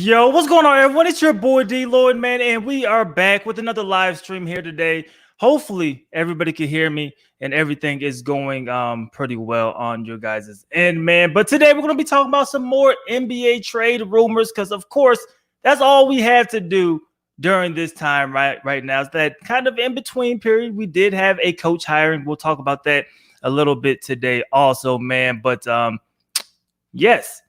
Yo, what's going on, everyone? It's your boy DLloyd, man, and we are back with another live stream here today. Hopefully, everybody can hear me and everything is going pretty well on your guys' end, man. But today we're going to be talking about some more NBA trade rumors because, of course, that's all we have to do during this time right now. Is that kind of in-between period. We did have a coach hiring. We'll talk about that a little bit today also, man. But, yes.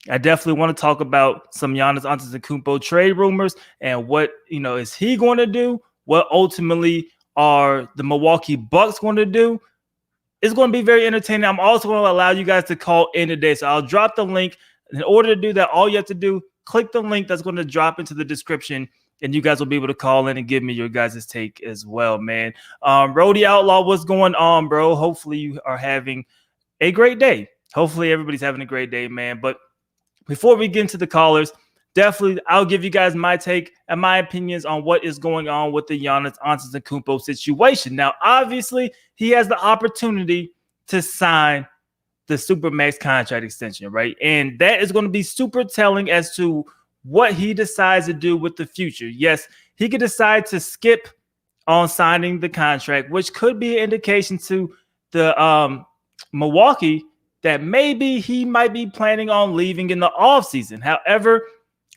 I definitely want to talk about some Giannis Antetokounmpo trade rumors and what, is he going to do? What ultimately are the Milwaukee Bucks going to do? It's going to be very entertaining. I'm also going to allow you guys to call in today. So I'll drop the link. In order to do that, all you have to do, click the link that's going to drop into the description, and you guys will be able to call in and give me your guys' take as well, man. Rody Outlaw, what's going on, bro? Hopefully you are having a great day. Hopefully everybody's having a great day, man. But before we get into the callers, definitely I'll give you guys my take and my opinions on what is going on with the Giannis Antetokounmpo situation. Now, obviously, he has the opportunity to sign the Supermax contract extension, right? And that is going to be super telling as to what he decides to do with the future. Yes, he could decide to skip on signing the contract, which could be an indication to the Milwaukee that maybe he might be planning on leaving in the offseason. However,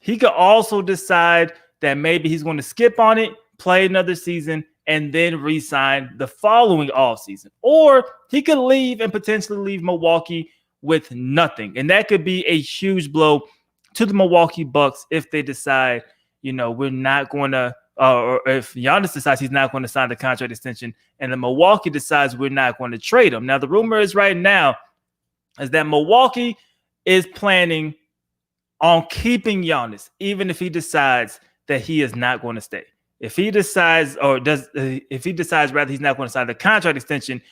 he could also decide that maybe he's going to skip on it, play another season, and then re-sign the following offseason. Or he could leave and potentially leave Milwaukee with nothing. And that could be a huge blow to the Milwaukee Bucks if they decide, we're not going to, or if Giannis decides he's not going to sign the contract extension and the Milwaukee decides we're not going to trade him. Now, the rumor is right now is that Milwaukee is planning on keeping Giannis, even if he decides that he is not going to stay. If he decides rather he's not going to sign the contract extension,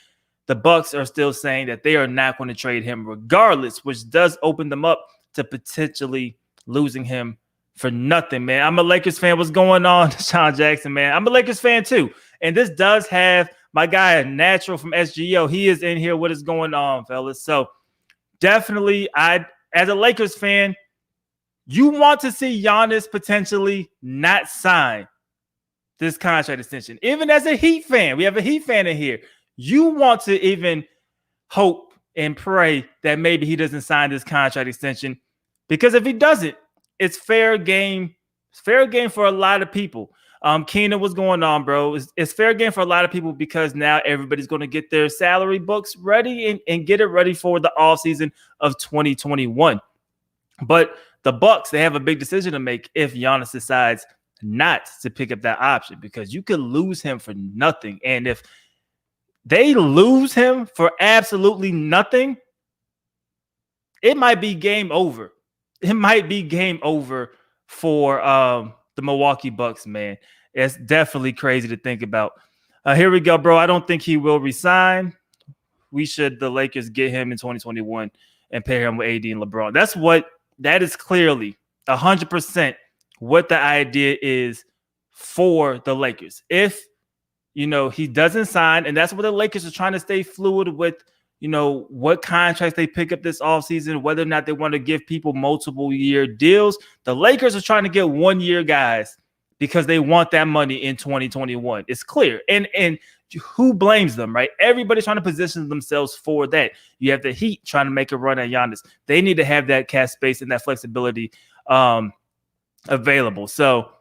the Bucks are still saying that they are not going to trade him regardless, which does open them up to potentially losing him for nothing, man. I'm a Lakers fan. What's going on, Sean Jackson, man? I'm a Lakers fan too. And this does have my guy, Natural from SGO. He is in here. What is going on, fellas? So, definitely, as a Lakers fan, you want to see Giannis potentially not sign this contract extension. Even as a Heat fan, we have a Heat fan in here. You want to even hope and pray that maybe he doesn't sign this contract extension, because if he doesn't, it's fair game. It's fair game for a lot of people. Keenan, what's going on, bro? It's fair game for a lot of people because now everybody's going to get their salary books ready and get it ready for the offseason of 2021. But the Bucks, they have a big decision to make if Giannis decides not to pick up that option, because you could lose him for nothing. And if they lose him for absolutely nothing, it might be game over. It might be game over for the Milwaukee Bucks, man. It's definitely crazy to think about. Here we go, bro. I don't think he will resign. The Lakers get him in 2021 and pair him with AD and LeBron. That is clearly 100% what the idea is for the Lakers. If, he doesn't sign, and that's what the Lakers are trying to stay fluid with, what contracts they pick up this offseason, whether or not they want to give people multiple year deals. The Lakers are trying to get 1 year guys because they want that money in 2021. It's clear. And who blames them, right? Everybody's trying to position themselves for that. You have the Heat trying to make a run at Giannis. They need to have that cap space and that flexibility available. So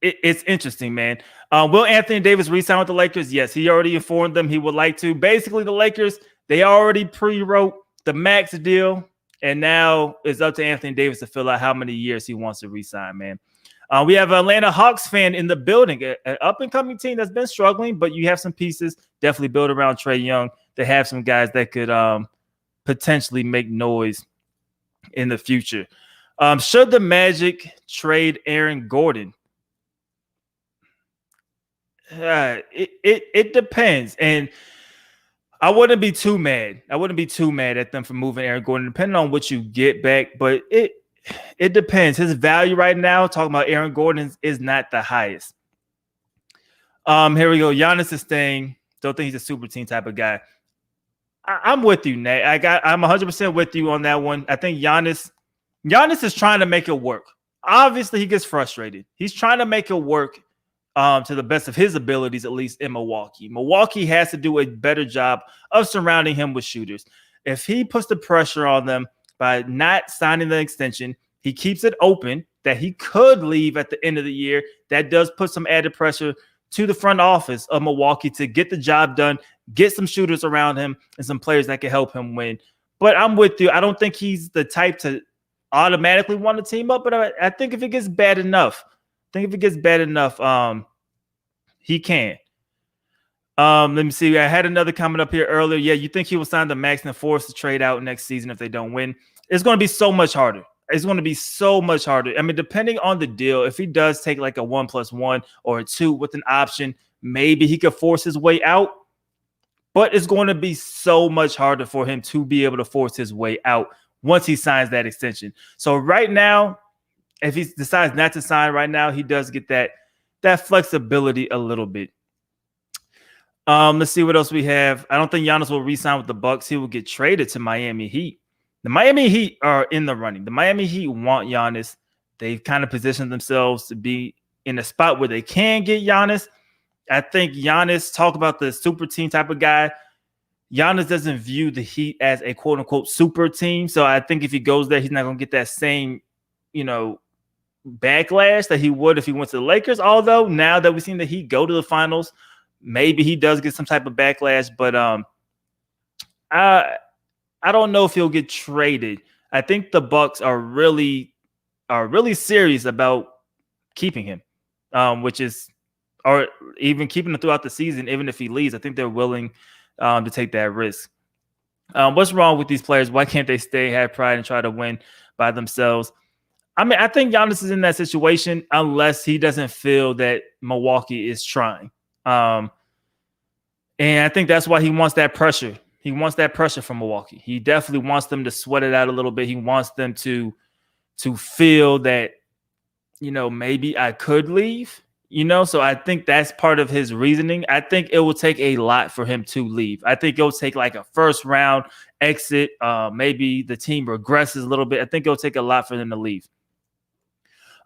it's interesting, man. Will Anthony Davis re-sign with the Lakers? Yes, he already informed them he would like to. Basically, the Lakers, they already pre-wrote the max deal, and now it's up to Anthony Davis to fill out how many years he wants to re-sign, man. We have an Atlanta Hawks fan in the building, an up-and-coming team that's been struggling, but you have some pieces definitely built around Trae Young. They have some guys that could potentially make noise in the future. Should the Magic trade Aaron Gordon? It depends, and I wouldn't be too mad. I wouldn't be too mad at them for moving Aaron Gordon, depending on what you get back. But it depends. His value right now, talking about Aaron Gordon, is not the highest. Here we go. Giannis is staying. Don't think he's a super team type of guy. I'm with you, Nate. I'm 100% with you on that one. I think Giannis is trying to make it work. obviously he gets frustrated. He's trying to make it work to the best of his abilities, at least in Milwaukee. Milwaukee has to do a better job of surrounding him with shooters. If he puts the pressure on them by not signing the extension, he keeps it open that he could leave at the end of the year. That does put some added pressure to the front office of Milwaukee to get the job done, get some shooters around him and some players that can help him win. But I'm with you. I don't think he's the type to automatically want to team up, but I think if it gets bad enough, he can. Let me see. I had another comment up here earlier. Yeah, you think he will sign the max and force to trade out next season if they don't win? It's going to be so much harder. It's going to be so much harder. I mean, depending on the deal, if he does take like a 1+1 or a 2 with an option, maybe he could force his way out. But it's going to be so much harder for him to be able to force his way out once he signs that extension. So right now, if he decides not to sign right now, he does get that flexibility a little bit. Let's see what else we have. I don't think Giannis will re-sign with the Bucks. He will get traded to Miami Heat. The Miami Heat are in the running. The Miami Heat want Giannis. They've kind of positioned themselves to be in a spot where they can get Giannis. I think Giannis, talk about the super team type of guy. Giannis doesn't view the Heat as a quote-unquote super team. So I think if he goes there, he's not going to get that same, backlash that he would if he went to the Lakers. Although now that we've seen the Heat go to the finals, maybe he does get some type of backlash. But I don't know if he'll get traded. I think the Bucks are really serious about keeping him, or even keeping him throughout the season, even if he leaves. I think they're willing to take that risk. What's wrong with these players? Why can't they stay, have pride, and try to win by themselves? I mean, I think Giannis is in that situation unless he doesn't feel that Milwaukee is trying. And I think that's why he wants that pressure. He wants that pressure from Milwaukee. He definitely wants them to sweat it out a little bit. He wants them to feel that, maybe I could leave, So I think that's part of his reasoning. I think it will take a lot for him to leave. I think it'll take like a first round exit. Maybe the team regresses a little bit. I think it'll take a lot for them to leave.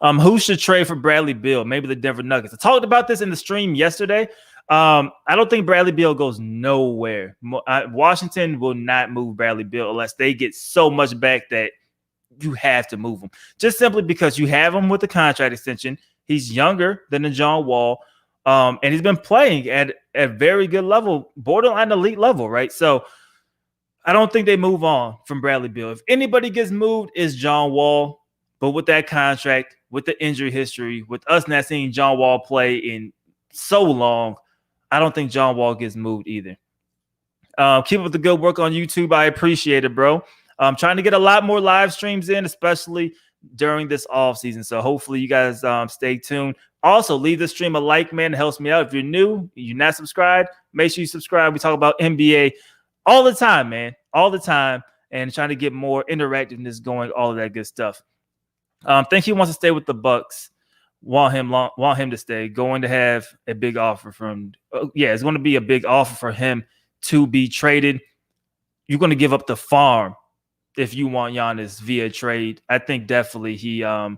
Who should trade for Bradley Beal? Maybe the Denver Nuggets. I talked about this in the stream yesterday. I don't think Bradley Beal goes nowhere. Washington will not move Bradley Beal unless they get so much back that you have to move him. Just simply because you have him with the contract extension. He's younger than the John Wall, and he's been playing at a very good level, borderline elite level, right? So I don't think they move on from Bradley Beal. If anybody gets moved, it's John Wall. But with that contract, with the injury history, with us not seeing John Wall play in so long, I don't think John Wall gets moved either. Keep up the good work on YouTube. I appreciate it, bro. I'm trying to get a lot more live streams in, especially during this off season. So hopefully you guys stay tuned. Also, leave the stream a like, man. It helps me out. If you're new, you're not subscribed, make sure you subscribe. We talk about NBA all the time, man. All the time. And trying to get more interactiveness going, all of that good stuff. Think he wants to stay with the Bucks. Want him to stay. Going to have a big offer from. It's going to be a big offer for him to be traded. You're going to give up the farm if you want Giannis via trade. I think definitely I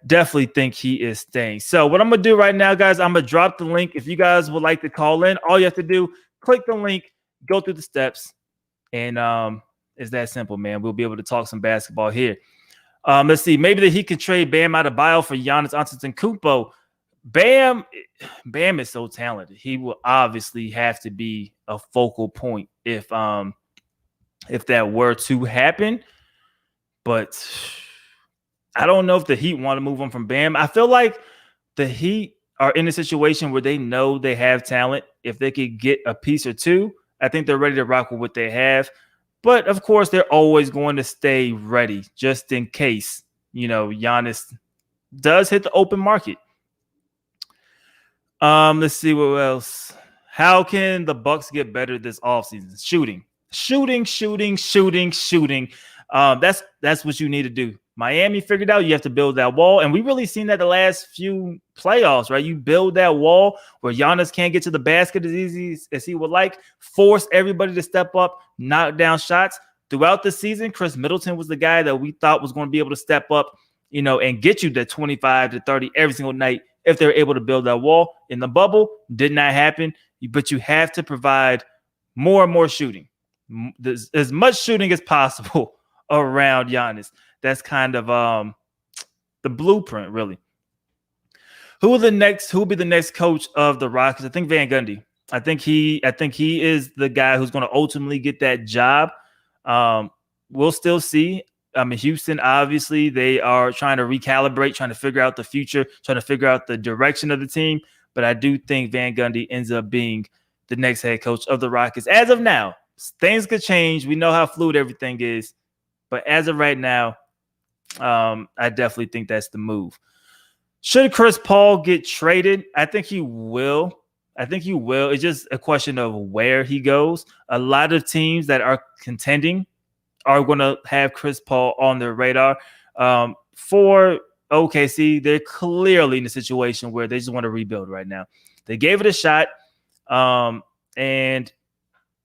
definitely think he is staying. So what I'm going to do right now, guys, I'm going to drop the link. If you guys would like to call in, all you have to do, click the link, go through the steps, and it's that simple, man. We'll be able to talk some basketball here. Let's see. Maybe that he could trade Bam Adebayo for Giannis Antetokounmpo. Bam is so talented. He will obviously have to be a focal point if that were to happen. But I don't know if the Heat want to move on from Bam. I feel like the Heat are in a situation where they know they have talent. If they could get a piece or two, I think they're ready to rock with what they have. But, of course, they're always going to stay ready just in case, Giannis does hit the open market. Let's see what else. How can the Bucks get better this offseason? Shooting. That's what you need to do. Miami figured out you have to build that wall, and we really seen that the last few playoffs, right? You build that wall where Giannis can't get to the basket as easy as he would like, force everybody to step up, knock down shots. Throughout the season, Chris Middleton was the guy that we thought was going to be able to step up and get you the 25 to 30 every single night if they're able to build that wall. In the bubble, did not happen, but you have to provide more and more shooting, as much shooting as possible around Giannis. That's kind of the blueprint, really. Who will be the next coach of the Rockets? I think Van Gundy. I think he is the guy who's going to ultimately get that job. We'll still see. Houston, obviously, they are trying to recalibrate, trying to figure out the future, trying to figure out the direction of the team. But I do think Van Gundy ends up being the next head coach of the Rockets. As of now, things could change. We know how fluid everything is. But as of right now, I definitely think that's the move. Should Chris Paul get traded? I think he will. It's just a question of where he goes. A lot of teams that are contending are going to have Chris Paul on their radar. For OKC, they're clearly in a situation where they just want to rebuild right now. They gave it a shot, and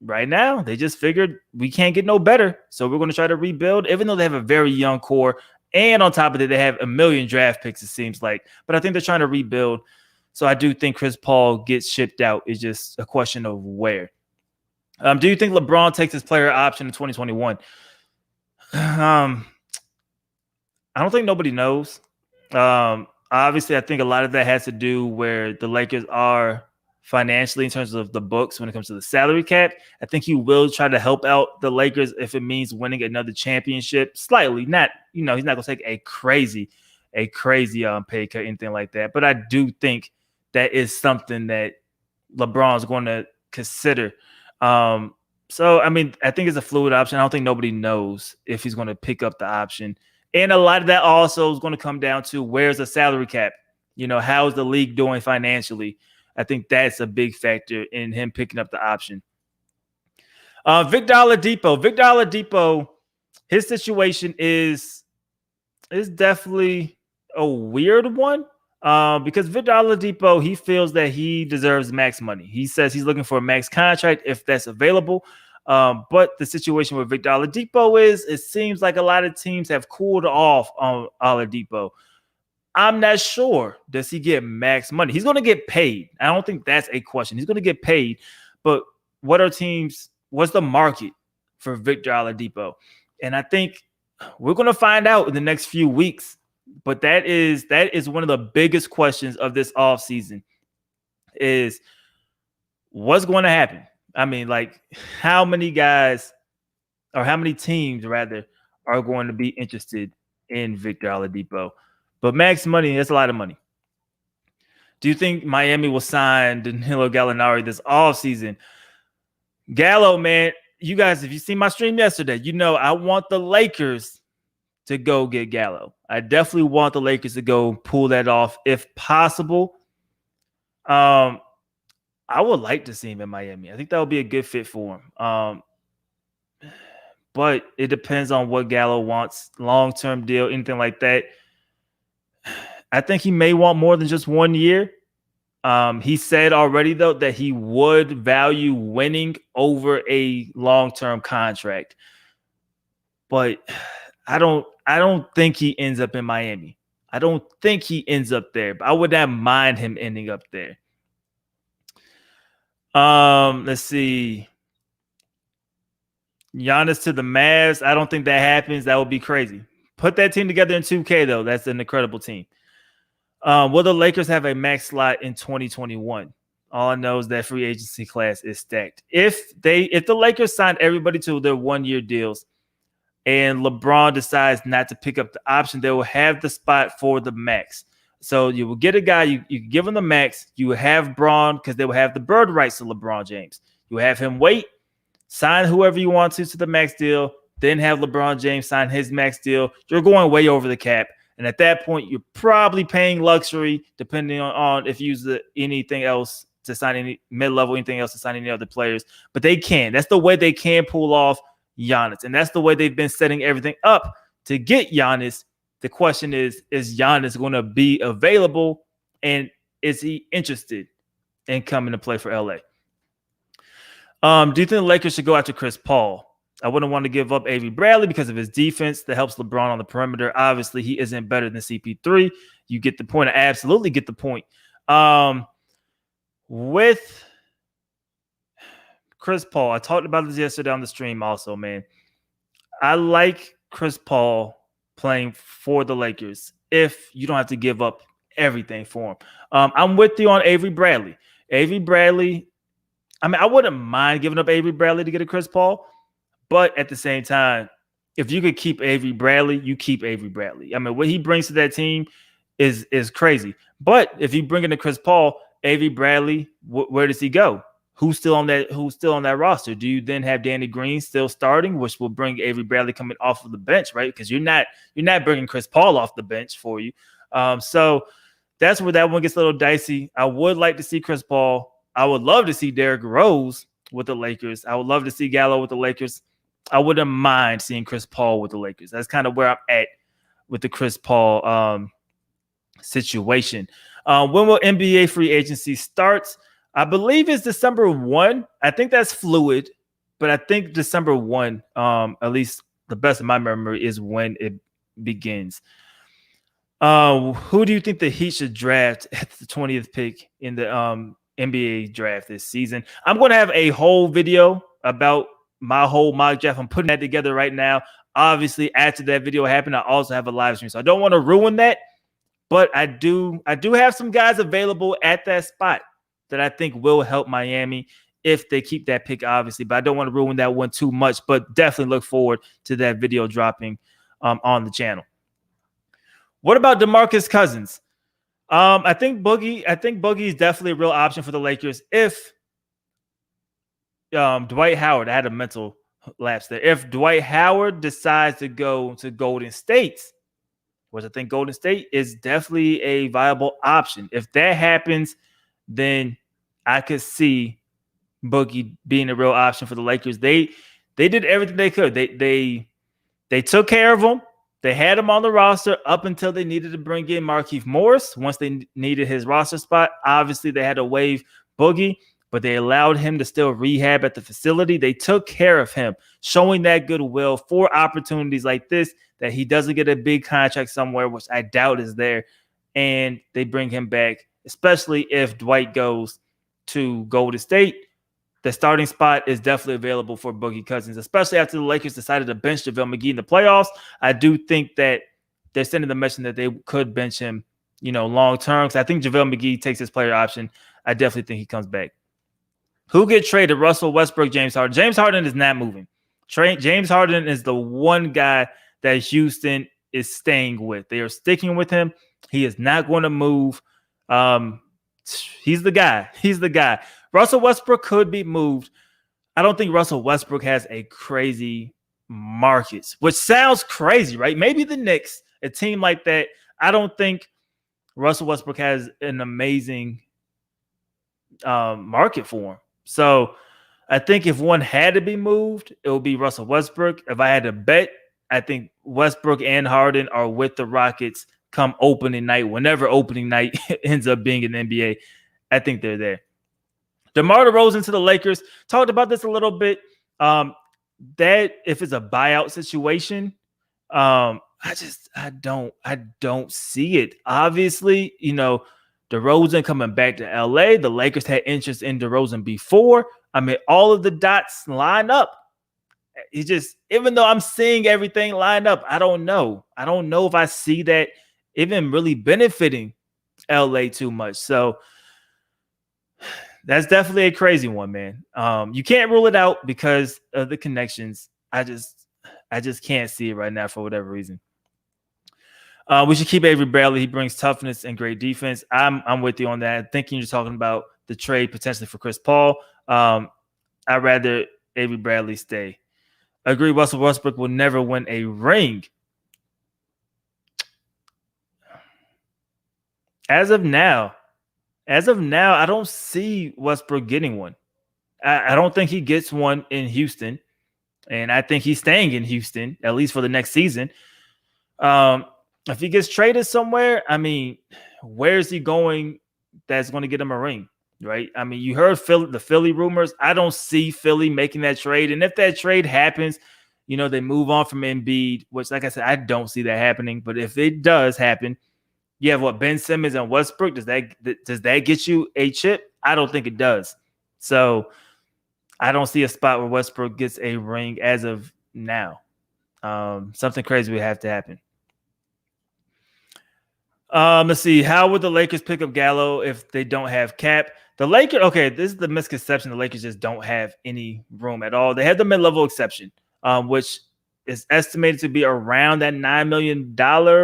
right now they just figured we can't get no better, so we're going to try to rebuild, even though they have a very young core, and on top of it, they have 1 million draft picks, it seems like. But I think they're trying to rebuild, so I do think Chris Paul gets shipped out. It's just a question of where. Do you think LeBron takes his player option in 2021? I don't think nobody knows. Obviously, I think a lot of that has to do where the Lakers are financially in terms of the books when it comes to the salary cap. I think he will try to help out the Lakers if it means winning another championship slightly. Not, he's not going to take a crazy pay cut, anything like that. But I do think that is something that LeBron's going to consider. So, I think it's a fluid option. I don't think nobody knows if he's going to pick up the option. And a lot of that also is going to come down to where's the salary cap? How's the league doing financially? I think that's a big factor in him picking up the option. Victor Oladipo, his situation is definitely a weird one. Because Victor Oladipo, he feels that he deserves max money. He says he's looking for a max contract if that's available. But the situation with Victor Oladipo is it seems like a lot of teams have cooled off on Oladipo. I'm not sure. Does he get max money? He's going to get paid. I don't think that's a question. He's going to get paid. But what's the market for Victor Oladipo? And I think we're going to find out in the next few weeks. But that is one of the biggest questions of this offseason is what's going to happen? How many guys or how many teams rather are going to be interested in Victor Oladipo? But max money, that's a lot of money. Do you think Miami will sign Danilo Gallinari this offseason? Gallo, man, you guys, if you see my stream yesterday, I want the Lakers to go get Gallo. I definitely want the Lakers to go pull that off if possible. I would like to see him in Miami. I think that would be a good fit for him. But it depends on what Gallo wants, long-term deal, anything like that. I think he may want more than just 1 year. He said already, though, that he would value winning over a long-term contract. But I don't think he ends up in Miami. I don't think he ends up there, but I would not mind him ending up there. Let's see. Giannis to the Mavs. I don't think that happens. That would be crazy. Put that team together in 2K, though. That's an incredible team. Will the Lakers have a max slot in 2021? All I know is that free agency class is stacked. If the Lakers sign everybody to their 1-year deals and LeBron decides not to pick up the option, they will have the spot for the max. So you will get a guy, you give him the max, you will have Braun because they will have the bird rights to LeBron James. You have him wait, sign whoever you want to the max deal, then have LeBron James sign his max deal. You're going way over the cap. And at that point, you're probably paying luxury, depending on if you use anything else to sign any mid-level, anything else to sign any other players. But they can. That's the way they can pull off Giannis. And that's the way they've been setting everything up to get Giannis. The question is Giannis going to be available? And is he interested in coming to play for LA? Do you think the Lakers should go after Chris Paul? I wouldn't want to give up Avery Bradley because of his defense that helps LeBron on the perimeter. Obviously, he isn't better than CP3. You get the point. I absolutely get the point. With Chris Paul, I talked about this yesterday on the stream also, man. I like Chris Paul playing for the Lakers if you don't have to give up everything for him. I'm with you on Avery Bradley. Avery Bradley, I mean, I wouldn't mind giving up Avery Bradley to get a Chris Paul, but at the same time, if you could keep Avery Bradley, you keep Avery Bradley. I mean, what he brings to that team is crazy. But if you bring in a Chris Paul, Avery Bradley, where does he go? Who's still on that roster? Do you then have Danny Green still starting, which will bring Avery Bradley coming off of the bench, right? Because you're not bringing Chris Paul off the bench for you. So that's where that one gets a little dicey. I would like to see Chris Paul. I would love to see Derrick Rose with the Lakers. I would love to see Gallo with the Lakers. I wouldn't mind seeing Chris Paul with the Lakers. That's kind of where I'm at with the Chris Paul situation. When will NBA free agency start? I believe it's December 1. I think that's fluid, but I think December 1, at least the best of my memory, is when it begins. Who do you think the Heat should draft at the 20th pick in the NBA draft this season? I'm going to have a whole video about my whole mock draft. I'm putting that together right now. Obviously, after that video happened, I also have a live stream, so I don't want to ruin that. But I do have some guys available at that spot that I think will help Miami if they keep that pick, obviously. But I don't want to ruin that one too much. But definitely look forward to that video dropping on the channel. What about DeMarcus Cousins? I think Boogie is definitely a real option for the Lakers if Dwight Howard, I had a mental lapse there. If Dwight Howard decides to go to Golden State, which I think Golden State is definitely a viable option. If that happens, then I could see Boogie being a real option for the Lakers. They did everything they could. They took care of him. They had him on the roster up until they needed to bring in Markieff Morris. Once they needed his roster spot, obviously they had to waive Boogie, but they allowed him to still rehab at the facility. They took care of him, showing that goodwill for opportunities like this, that he doesn't get a big contract somewhere, which I doubt is there, and they bring him back, especially if Dwight goes to Golden State. The starting spot is definitely available for Boogie Cousins, especially after the Lakers decided to bench JaVale McGee in the playoffs. I do think that they're sending the message that they could bench him, long term. Because I think JaVale McGee takes his player option. I definitely think he comes back. Who gets traded? Russell Westbrook, James Harden. James Harden is not moving. James Harden is the one guy that Houston is staying with. They are sticking with him. He is not going to move. He's the guy. He's the guy. Russell Westbrook could be moved. I don't think Russell Westbrook has a crazy market, which sounds crazy, right? Maybe the Knicks, a team like that. I don't think Russell Westbrook has an amazing market for him. So I think if one had to be moved, it would be Russell Westbrook. If I had to bet, I think Westbrook and Harden are with the Rockets come opening night, whenever opening night ends up being in the NBA. I think they're there. DeMar DeRozan to the Lakers. Talked about this a little bit. That if it's a buyout situation, I don't see it. Obviously, DeRozan coming back to LA. The Lakers had interest in DeRozan before. I mean, all of the dots line up. He just, even though I'm seeing everything line up, I don't know. I don't know if I see that even really benefiting LA too much. So that's definitely a crazy one, man. You can't rule it out because of the connections. I just can't see it right now for whatever reason. We should keep Avery Bradley. He brings toughness and great defense. I'm with you on that. Thinking you're talking about the trade potentially for Chris Paul. I'd rather Avery Bradley stay. Agree. Russell Westbrook will never win a ring. As of now, I don't see Westbrook getting one. I don't think he gets one in Houston, and I think he's staying in Houston, at least for the next season. If he gets traded somewhere, I mean, where is he going that's going to get him a ring? right? I mean, you heard the Philly rumors. I don't see Philly making that trade. And if that trade happens, they move on from Embiid, which, like I said, I don't see that happening. But if it does happen, you have Ben Simmons and Westbrook. Does that get you a chip? I don't think it does. So I don't see a spot where Westbrook gets a ring as of now. Something crazy would have to happen. Let's see. How would the Lakers pick up Gallo if they don't have cap? The Lakers, okay, this is the misconception. The Lakers just don't have any room at all. They have the mid-level exception, which is estimated to be around that $9 million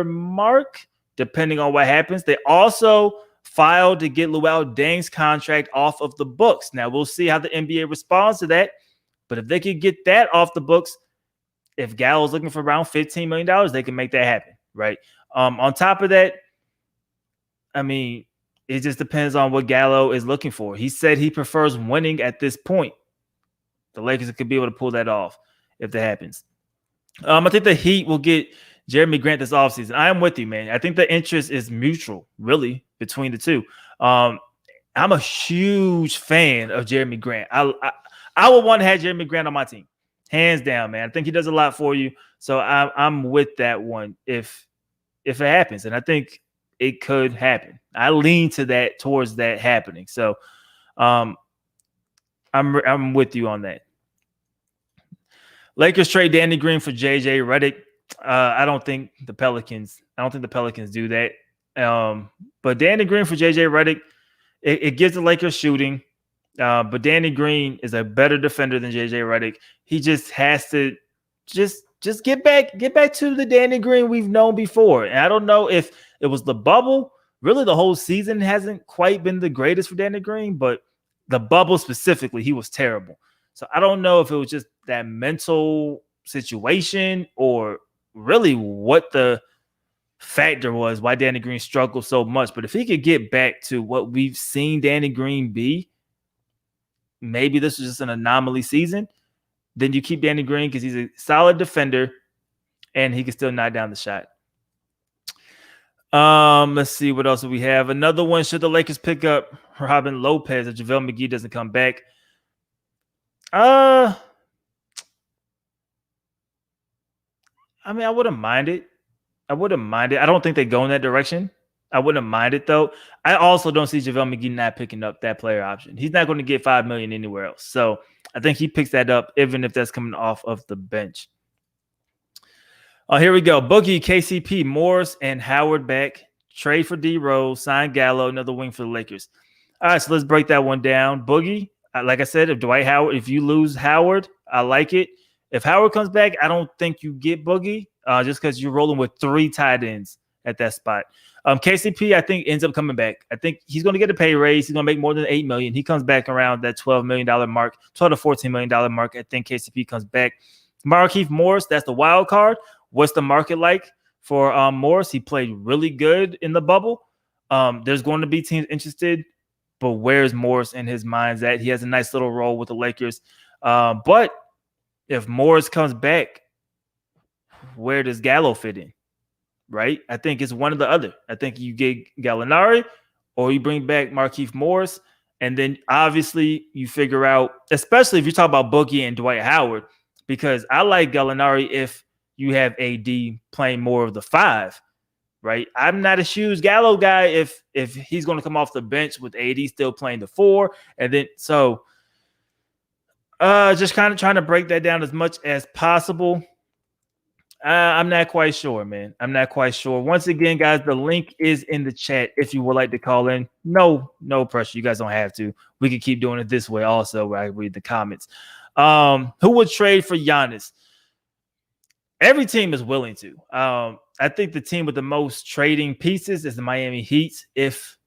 mark, depending on what happens. They also filed to get Luol Deng's contract off of the books. Now, we'll see how the NBA responds to that. But if they could get that off the books, if Gallo's looking for around $15 million, they can make that happen, right? On top of that, I mean, it just depends on what Gallo is looking for. He said he prefers winning at this point. The Lakers could be able to pull that off if that happens. I think the Heat will get Jeremy Grant this offseason. I am with you, man. I think the interest is mutual, really, between the two. I'm a huge fan of Jeremy Grant. I would want to have Jeremy Grant on my team. Hands down, man. I think he does a lot for you. So I'm with that one if it happens. And I think it could happen. I lean towards that happening. So I'm with you on that. Lakers trade Danny Green for JJ Redick. I don't think the Pelicans do that. But Danny Green for JJ Redick, it gives the Lakers shooting. But Danny Green is a better defender than JJ Redick. He just has to just get back to the Danny Green we've known before. And I don't know if it was the bubble. Really, the whole season hasn't quite been the greatest for Danny Green, but the bubble specifically, he was terrible. So I don't know if it was just that mental situation or really what the factor was why Danny Green struggled so much. But if he could get back to what we've seen Danny Green be, maybe this was just an anomaly season, then you keep Danny Green because he's a solid defender and he can still knock down the shot. Let's see what else do we have. Another one. Should the Lakers pick up Robin Lopez if JaVale McGee doesn't come back? I mean, I wouldn't mind it. I don't think they go in that direction. I wouldn't mind it though. I also don't see JaVale McGee not picking up that player option. He's not going to get $5 million anywhere else. So I think he picks that up, even if that's coming off of the bench. Here we go. Boogie, KCP, Morris, and Howard back. Trade for D-Rose, sign Gallo, another wing for the Lakers. All right, so let's break that one down. Boogie, like I said, if you lose Howard, I like it. If Howard comes back, I don't think you get Boogie just because you're rolling with 3 tight ends at that spot. KCP, I think, ends up coming back. I think he's going to get a pay raise. He's going to make more than $8 million. He comes back around that $12 million mark, $12 to $14 million mark. I think KCP comes back. Markieff Morris, that's the wild card. What's the market like for Morris? He played really good in the bubble. There's going to be teams interested, but where's Morris in his mind's at? He has a nice little role with the Lakers. But if Morris comes back, where does Gallo fit in? Right? I think it's one or the other. I think you get Gallinari or you bring back Markieff Morris. And then obviously you figure out, especially if you talk about Boogie and Dwight Howard, because I like Gallinari if you have AD playing more of the 5, right? I'm not a huge Gallo guy if he's going to come off the bench with AD still playing the 4. And then so just kind of trying to break that down as much as possible. I'm not quite sure, man. I'm not quite sure. Once again, guys, the link is in the chat if you would like to call in. No pressure. You guys don't have to. We can keep doing it this way also where I read the comments. Who would trade for Giannis? Every team is willing to. I think the team with the most trading pieces is the Miami Heat. If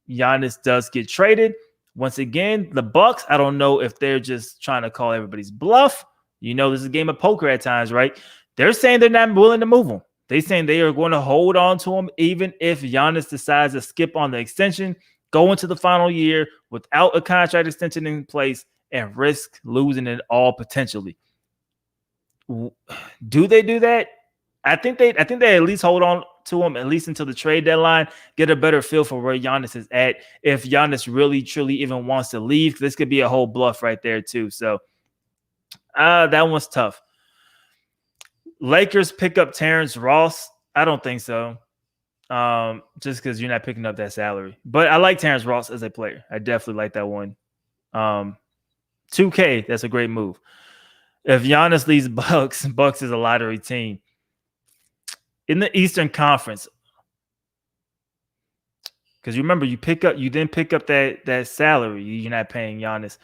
Giannis does get traded, once again, the Bucks, I don't know if they're just trying to call everybody's bluff. You know, this is a game of poker at times, right? They're saying they're not willing to move him. They're saying they are going to hold on to him even if Giannis decides to skip on the extension, go into the final year without a contract extension in place, and risk losing it all potentially. Do they do that? I think they at least hold on to him, at least until the trade deadline, get a better feel for where Giannis is at. If Giannis really, truly even wants to leave, this could be a whole bluff right there too. So that one's tough. Lakers pick up Terrence Ross. I don't think so. Just because you're not picking up that salary. But I like Terrence Ross as a player. I definitely like that one. 2K, that's a great move. If Giannis leaves Bucks is a lottery team. In the Eastern Conference, because you remember, you then pick up that salary. You're not paying Giannis.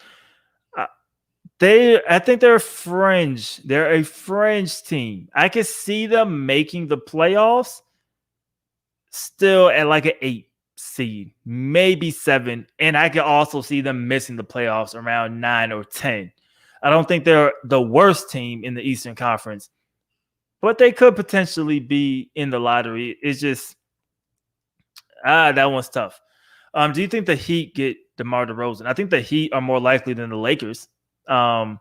I think they're a fringe. They're a fringe team. I could see them making the playoffs still at like an 8 seed, maybe 7. And I could also see them missing the playoffs around 9 or 10. I don't think they're the worst team in the Eastern Conference, but they could potentially be in the lottery. It's just, that one's tough. Do you think the Heat get DeMar DeRozan? I think the Heat are more likely than the Lakers. I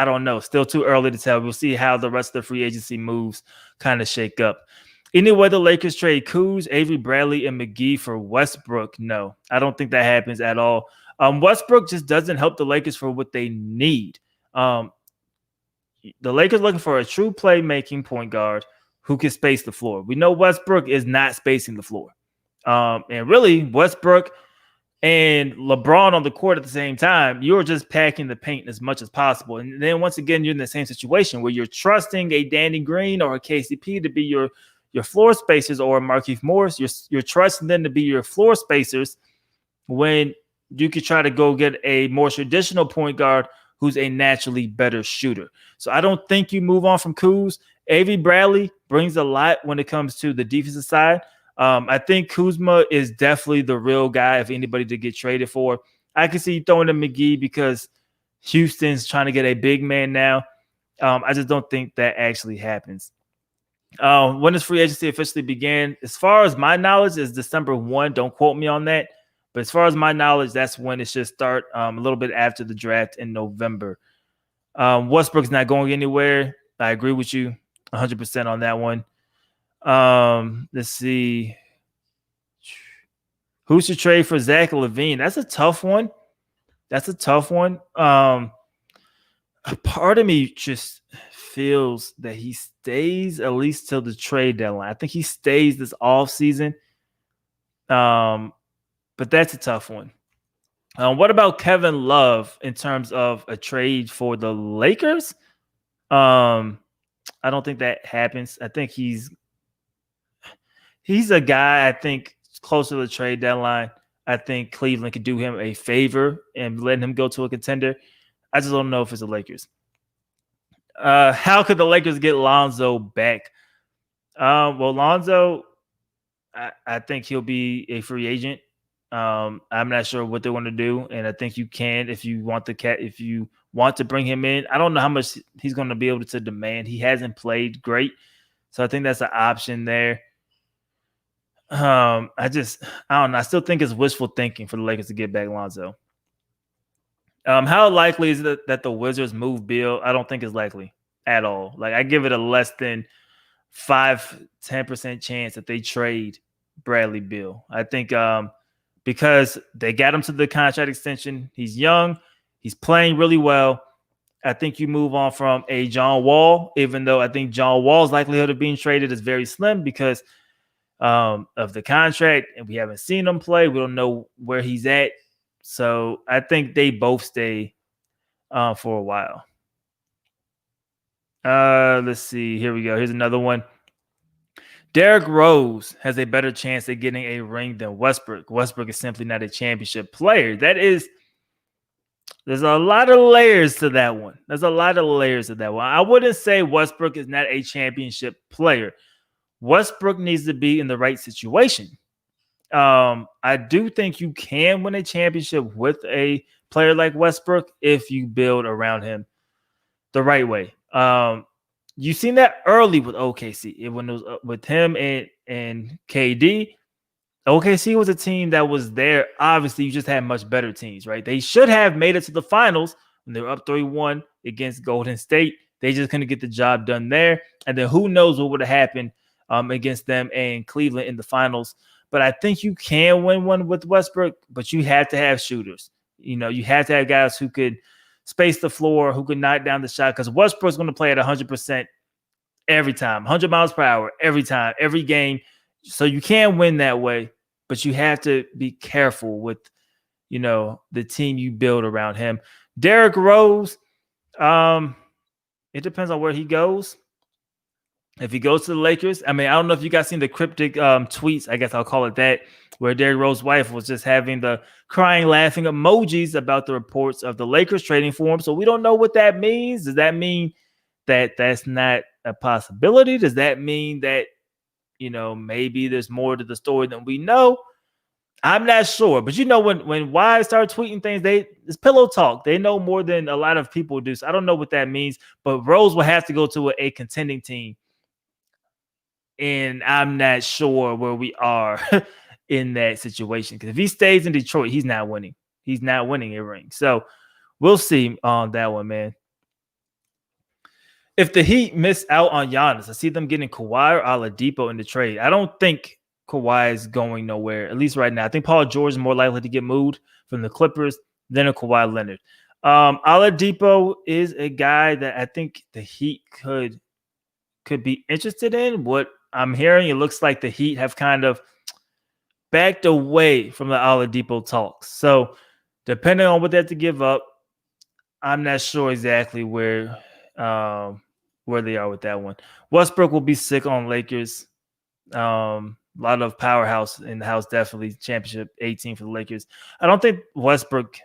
don't know. Still too early to tell. We'll see how the rest of the free agency moves kind of shake up. Anyway, the Lakers trade Coos, Avery Bradley, and Mcgee for Westbrook. No, I don't think that happens at all. Westbrook just doesn't help the Lakers for what they need. The Lakers looking for a true playmaking point guard who can space the floor. We know Westbrook is not spacing the floor. And really, Westbrook and LeBron on the court at the same time, you're just packing the paint as much as possible. And then once again, you're in the same situation where you're trusting a Danny Green or a KCP to be your floor spacers, or a Markieff Morris. You're trusting them to be your floor spacers when you could try to go get a more traditional point guard who's a naturally better shooter. So I don't think you move on from Coos. Avery Bradley brings a lot when it comes to the defensive side. I think Kuzma is definitely the real guy if anybody to get traded for. I can see you throwing in Mcgee because Houston's trying to get a big man now. I just don't think that actually happens. When does free agency officially begin? As far as my knowledge, is December 1. Don't quote me on that. But as far as my knowledge, that's when it should start, a little bit after the draft in November. Westbrook's not going anywhere. I agree with you 100% on that one. Let's see. Who should trade for Zach LaVine? That's a tough one. A part of me just feels that he stays at least till the trade deadline. I think he stays this offseason. But that's a tough one. What about Kevin Love in terms of a trade for the Lakers? I don't think that happens. I think he's a guy, I think, closer to the trade deadline. I think Cleveland could do him a favor and letting him go to a contender. I just don't know if it's the Lakers. How could the Lakers get Lonzo back? Well, Lonzo, I think he'll be a free agent. I'm not sure what they want to do, and I think you can if you want to bring him in. I don't know how much he's going to be able to demand. He hasn't played great, so I think that's an option there. I don't know. I still think it's wishful thinking for the Lakers to get back Lonzo. How likely is it that the Wizards move Beal? I don't think it's likely at all. Like, I give it a less than 5-10% chance that they trade Bradley Beal. I think because they got him to the contract extension. He's young. He's playing really well. I think you move on from a John Wall, even though I think John Wall's likelihood of being traded is very slim because of the contract, and we haven't seen him play. We don't know where he's at. So I think they both stay for a while. Let's see. Here we go. Here's another one. Derrick Rose has a better chance at getting a ring than Westbrook. Westbrook is simply not a championship player. There's a lot of layers to that one. I wouldn't say Westbrook is not a championship player. Westbrook needs to be in the right situation. I do think you can win a championship with a player like Westbrook if you build around him the right way. You've seen that early with OKC. When it was with him and KD. OKC was a team that was there. Obviously, you just had much better teams, right? They should have made it to the finals when they were up 3-1 against Golden State. They just couldn't get the job done there. And then who knows what would have happened against them and Cleveland in the finals. But I think you can win one with Westbrook, but you have to have shooters. You know, you have to have guys who could space the floor, who could knock down the shot, because Westbrook's going to play at 100% every time, 100 miles per hour every time, every game. So you can win that way, but you have to be careful with, you know, the team you build around him. Derrick Rose, it depends on where he goes. If he goes to the Lakers, I mean, I don't know if you guys seen the cryptic tweets, I guess I'll call it that, where Derrick Rose's wife was just having the crying, laughing emojis about the reports of the Lakers trading for him. So we don't know what that means. Does that mean that that's not a possibility? Does that mean that, you know, maybe there's more to the story than we know? I'm not sure. But, you know, when wives start tweeting things, it's pillow talk. They know more than a lot of people do. So I don't know what that means. But Rose will have to go to a contending team. And I'm not sure where we are in that situation. Because if he stays in Detroit, he's not winning. He's not winning a ring. So we'll see on that one, man. If the Heat miss out on Giannis, I see them getting Kawhi or Oladipo in the trade. I don't think Kawhi is going nowhere, at least right now. I think Paul George is more likely to get moved from the Clippers than a Kawhi Leonard. Oladipo is a guy that I think the Heat could be interested in. What I'm hearing, it looks like the Heat have kind of backed away from the Oladipo talks. So depending on what they have to give up, I'm not sure exactly where they are with that one. Westbrook will be sick on Lakers. A lot of powerhouse in the house, definitely championship 18 for the Lakers. I don't think Westbrook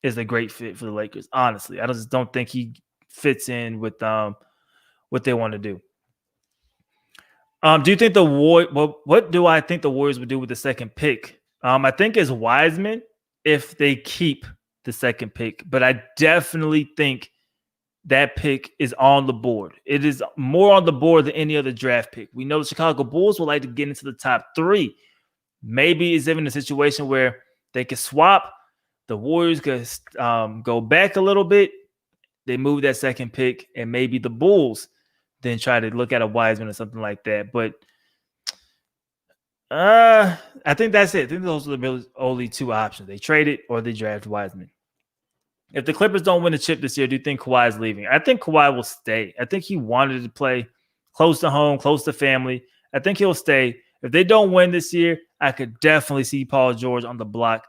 is a great fit for the Lakers, honestly. I just don't think he fits in with what they want to do. Do you think what do I think the Warriors would do with the second pick? I think it's Wiseman if they keep the second pick, but I definitely think that pick is on the board. It is more on the board than any other draft pick. We know the Chicago Bulls would like to get into the top 3. Maybe it's even a situation where they could swap. The Warriors could go back a little bit. They move that second pick, and maybe the Bulls then try to look at a Wiseman or something like that. But I think that's it. I think those are the only 2 options. They trade it or they draft Wiseman. If the Clippers don't win the chip this year, do you think Kawhi is leaving? I think Kawhi will stay. I think he wanted to play close to home, close to family. I think he'll stay. If they don't win this year, I could definitely see Paul George on the block.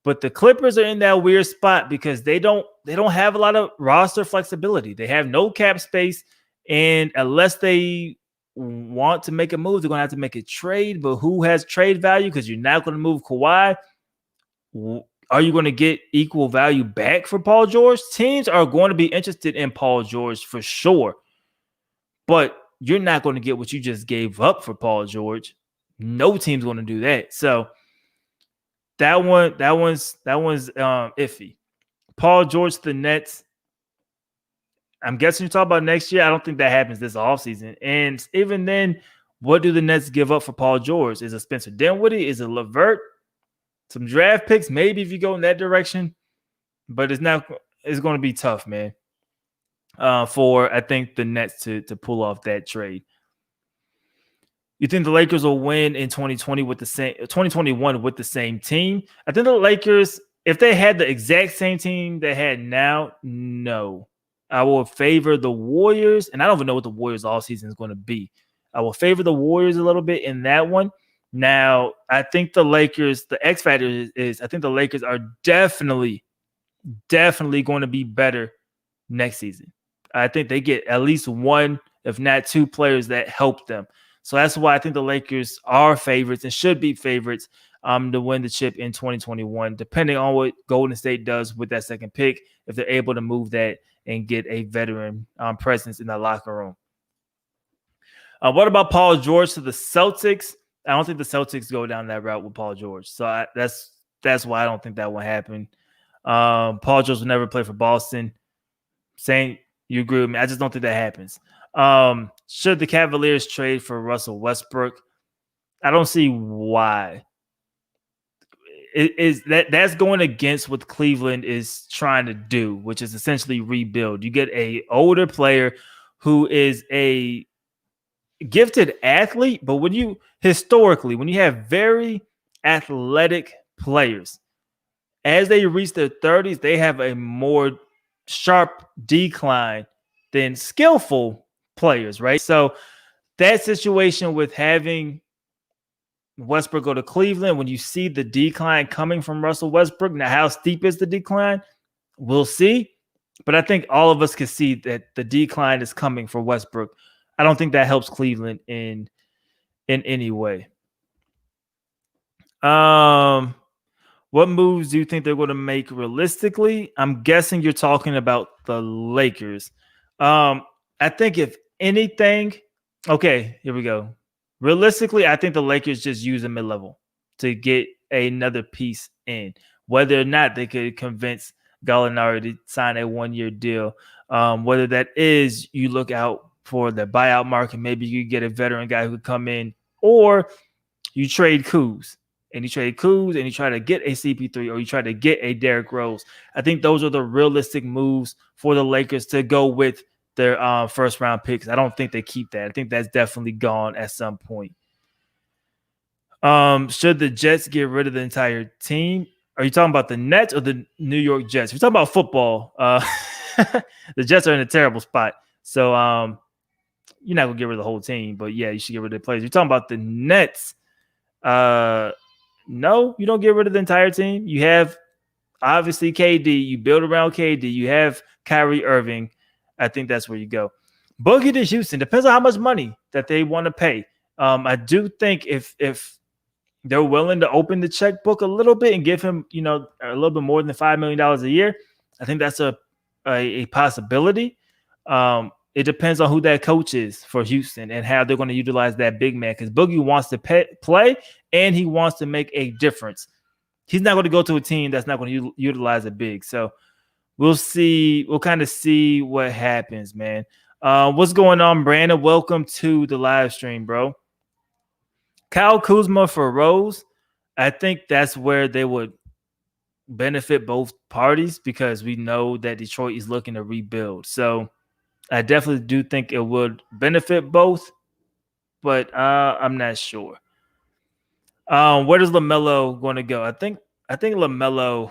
But the Clippers are in that weird spot because they don't have a lot of roster flexibility. They have no cap space. And unless they want to make a move, they're going to have to make a trade. But who has trade value? Because you're not going to move Kawhi. Are you going to get equal value back for Paul George? Teams are going to be interested in Paul George for sure. But you're not going to get what you just gave up for Paul George. No team's going to do that. So that one's iffy. Paul George to the Nets. I'm guessing you're talking about next year. I don't think that happens this offseason. And even then, what do the Nets give up for Paul George? Is it Spencer Dinwiddie? Is it LeVert? Some draft picks, maybe if you go in that direction. But it's going to be tough, man, for, I think, the Nets to pull off that trade. You think the Lakers will win in 2021 with the same team? I think the Lakers, if they had the exact same team they had now, no. I will favor the Warriors, and I don't even know what the Warriors offseason is going to be. I will favor the Warriors a little bit in that one. Now, I think the Lakers, the X factor is I think the Lakers are definitely going to be better next season. I think they get at least 1, if not 2 players that help them. So that's why I think the Lakers are favorites and should be favorites to win the chip in 2021, depending on what Golden State does with that second pick, if they're able to move that and get a veteran presence in the locker room. What about Paul George to the Celtics? I don't think the Celtics go down that route with Paul George. So that's why I don't think that will happen. Paul George will never play for Boston. Saying you agree with me. I just don't think that happens. Should the Cavaliers trade for Russell Westbrook? I don't see why. That's going against what Cleveland is trying to do, which is essentially rebuild. You get a older player who is a gifted athlete, but when you have very athletic players, as they reach their 30s, they have a more sharp decline than skillful players, right? So that situation with having Westbrook go to Cleveland, when you see the decline coming from Russell Westbrook, now how steep is the decline? We'll see. But I think all of us can see that the decline is coming for Westbrook. I don't think that helps Cleveland in any way. What moves do you think they're going to make realistically? I'm guessing you're talking about the Lakers. I think if anything, okay, here we go. Realistically, I think the Lakers just use a mid-level to get another piece in. Whether or not they could convince Gallinari to sign a one-year deal, whether that is you look out for the buyout market, maybe you get a veteran guy who could come in, or you trade Coos. And you trade Coos and you try to get a CP3 or you try to get a Derrick Rose. I think those are the realistic moves for the Lakers to go with their first round picks. I don't think they keep that. I think that's definitely gone at some point. Should the Jets get rid of the entire team? Are you talking about the Nets or the New York Jets? If you're talking about football, the Jets are in a terrible spot. So you're not going to get rid of the whole team. But, yeah, you should get rid of the players. You're talking about the Nets. No, you don't get rid of the entire team. You have obviously KD. You build around KD. You have Kyrie Irving. I think that's where you go. Boogie to Houston. Depends on how much money that they want to pay. I do think if they're willing to open the checkbook a little bit and give him, a little bit more than $5 million a year, I think that's a possibility. It depends on who that coach is for Houston and how they're going to utilize that big man, because Boogie wants to play and he wants to make a difference. He's not going to go to a team that's not going to utilize a big. So we'll see. We'll kind of see what happens, man. What's going on, Brandon? Welcome to the live stream, bro. Kyle Kuzma for Rose. I think that's where they would benefit both parties, because we know that Detroit is looking to rebuild. So I definitely do think it would benefit both, but I'm not sure. Where does LaMelo going to go? I think LaMelo,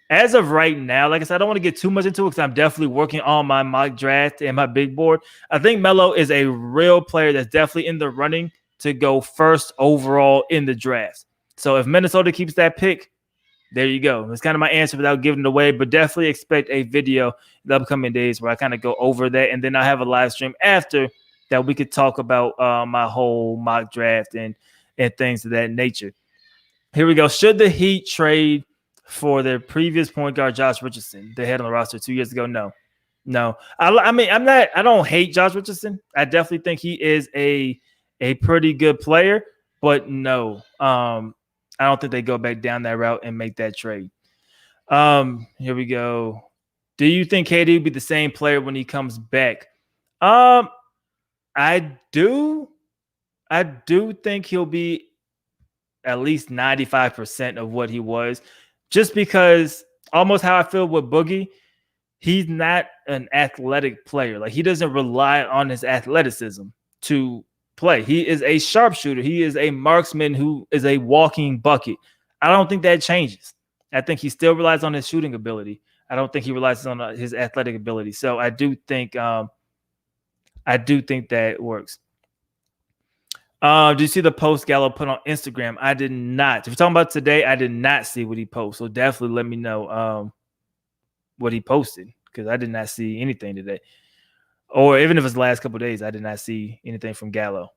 as of right now, like I said, I don't want to get too much into it because I'm definitely working on my mock draft and my big board. I think Melo is a real player that's definitely in the running to go first overall in the draft. So if Minnesota keeps that pick, there you go. It's kind of my answer without giving it away, but definitely expect a video in the upcoming days where I kind of go over that. And then I'll have a live stream after that we could talk about my whole mock draft and things of that nature. Here we go. Should the Heat trade for their previous point guard, Josh Richardson, they had on the roster 2 years ago? No. I don't hate Josh Richardson. I definitely think he is a pretty good player, but no. I don't think they go back down that route and make that trade. Here we go. Do you think KD will be the same player when he comes back? I do think he'll be at least 95% of what he was, just because almost how I feel with Boogie, he's not an athletic player. Like, he doesn't rely on his athleticism to play. He is a sharpshooter. He is a marksman who is a walking bucket. I don't think that changes. I think he still relies on his shooting ability. I don't think he relies on his athletic ability. So I do think that works. Did you see the post Gallo put on Instagram? I did not. If you're talking about today, I did not see what he posted. So definitely let me know what he posted, because I did not see anything today. Or even if it's the last couple of days, I did not see anything from Gallo.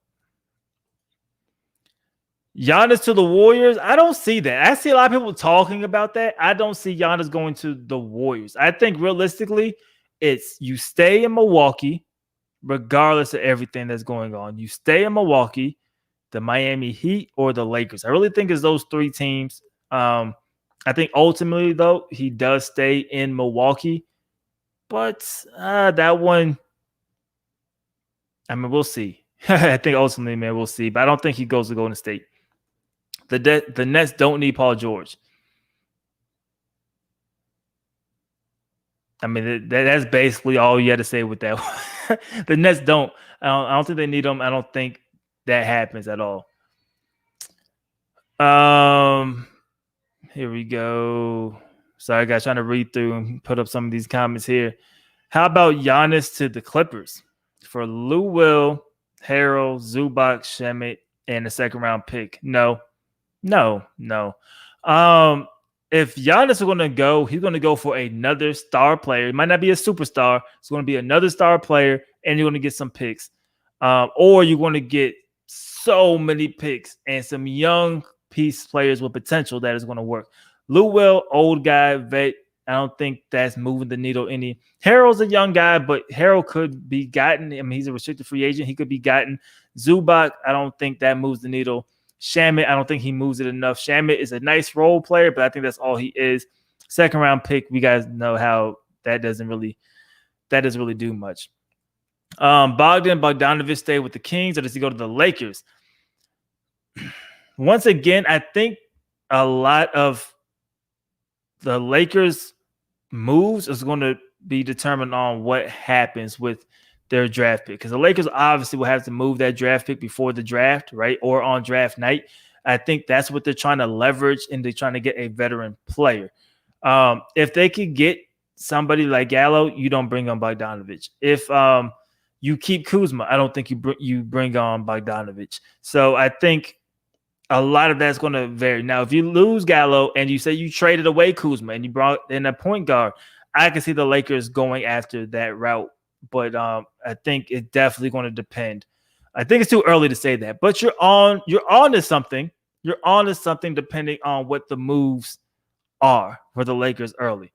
Giannis to the Warriors? I don't see that. I see a lot of people talking about that. I don't see Giannis going to the Warriors. I think realistically, it's you stay in Milwaukee, regardless of everything that's going on. You stay in Milwaukee, the Miami Heat, or the Lakers. I really think it's those three teams. I think ultimately, though, he does stay in Milwaukee. But that one, I mean, we'll see. I think ultimately, man, we'll see. But I don't think he goes to Golden State. The Nets don't need Paul George. I mean, that's basically all you had to say with that. The Nets don't. I don't think they need him. I don't think that happens at all. Here we go. Sorry, guys, trying to read through and put up some of these comments here. How about Giannis to the Clippers for Lou Will, Harrell, Zubac, Shemet, and a second round pick? No. If Giannis is going to go, he's going to go for another star player. It might not be a superstar. It's going to be another star player, and you're going to get some picks. Or you're going to get so many picks and some young piece players with potential that is going to work. Lou Will, old guy, vet. I don't think that's moving the needle any. Harrell's a young guy, but Harrell could be gotten. I mean, he's a restricted free agent. He could be gotten. Zubac, I don't think that moves the needle. Shamet, I don't think he moves it enough. Shamet is a nice role player, but I think that's all he is. Second round pick, we guys know how that doesn't really do much. Bogdanovich stay with the Kings, or does he go to the Lakers? Once again, I think a lot of the Lakers moves is going to be determined on what happens with their draft pick, because the Lakers obviously will have to move that draft pick before the draft, right? Or on draft night. I think that's what they're trying to leverage, and they're trying to get a veteran player. If they could get somebody like Gallo, you don't bring on Bogdanovich. If you keep Kuzma, I don't think you bring on Bogdanovich. So I think a lot of that's going to vary. Now, if you lose Gallo and you say you traded away Kuzma and you brought in a point guard, I can see the Lakers going after that route. But I think it's definitely going to depend. I think it's too early to say that. But you're on to something. You're on to something depending on what the moves are for the Lakers early.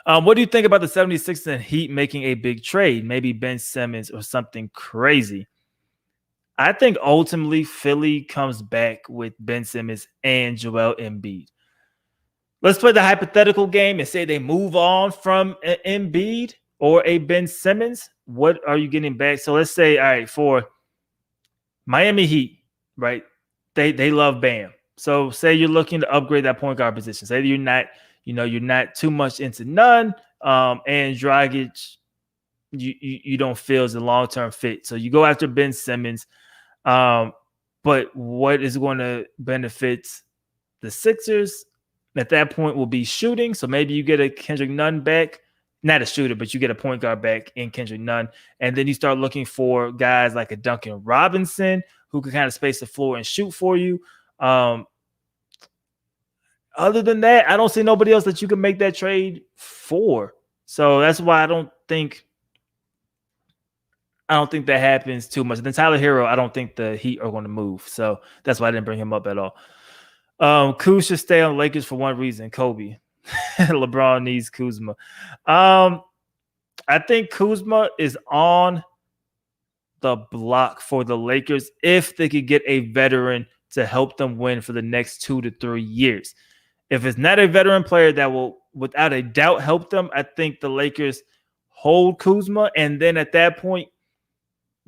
What do you think about the 76ers and Heat making a big trade? Maybe Ben Simmons or something crazy. I think ultimately Philly comes back with Ben Simmons and Joel Embiid. Let's play the hypothetical game and say they move on from Embiid or a Ben Simmons. What are you getting back? So let's say, all right, for Miami Heat, right? They love Bam. So say you're looking to upgrade that point guard position. Say you're not too much into none, and Dragic, you don't feel is a long-term fit. So you go after Ben Simmons. But what is going to benefit the Sixers at that point will be shooting. So maybe you get a Kendrick Nunn back, not a shooter, but you get a point guard back in Kendrick Nunn. And then you start looking for guys like a Duncan Robinson who can kind of space the floor and shoot for you. Other than that, I don't see nobody else that you can make that trade for. So that's why I don't think that happens too much. And then Tyler Hero, I don't think the Heat are going to move. So that's why I didn't bring him up at all. Coos should stay on the Lakers for one reason, Kobe. LeBron needs Kuzma. I think Kuzma is on the block for the Lakers if they could get a veteran to help them win for the next 2 to 3 years. If it's not a veteran player that will, without a doubt, help them, I think the Lakers hold Kuzma. And then at that point,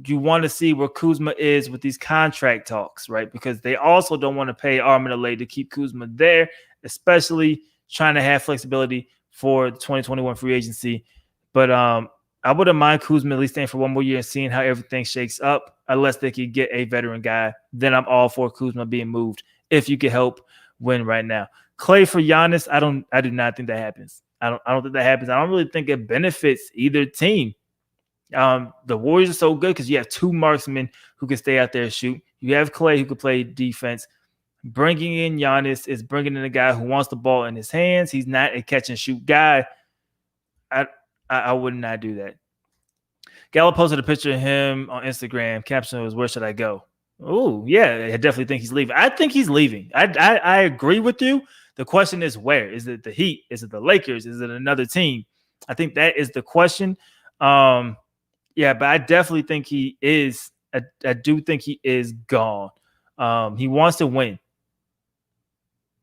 you want to see where Kuzma is with these contract talks, right? Because they also don't want to pay arm and a leg to keep Kuzma there, especially trying to have flexibility for 2021 free agency. But I wouldn't mind Kuzma at least staying for one more year and seeing how everything shakes up, unless they could get a veteran guy. Then I'm all for Kuzma being moved if you could help win right now. Clay for Giannis, I do not think that happens. I don't think that happens. I don't really think it benefits either team. The Warriors are so good because you have two marksmen who can stay out there and shoot. You have Clay who can play defense. Bringing in Giannis is bringing in a guy who wants the ball in his hands. He's not a catch and shoot guy. I would not do that. Gallo posted a picture of him on Instagram. Caption was, "Where should I go?" Oh, yeah, I definitely think he's leaving. I think he's leaving. I agree with you. The question is where? Is it the Heat? Is it the Lakers? Is it another team? I think that is the question. Yeah, but I definitely think he is. I do think he is gone. He wants to win.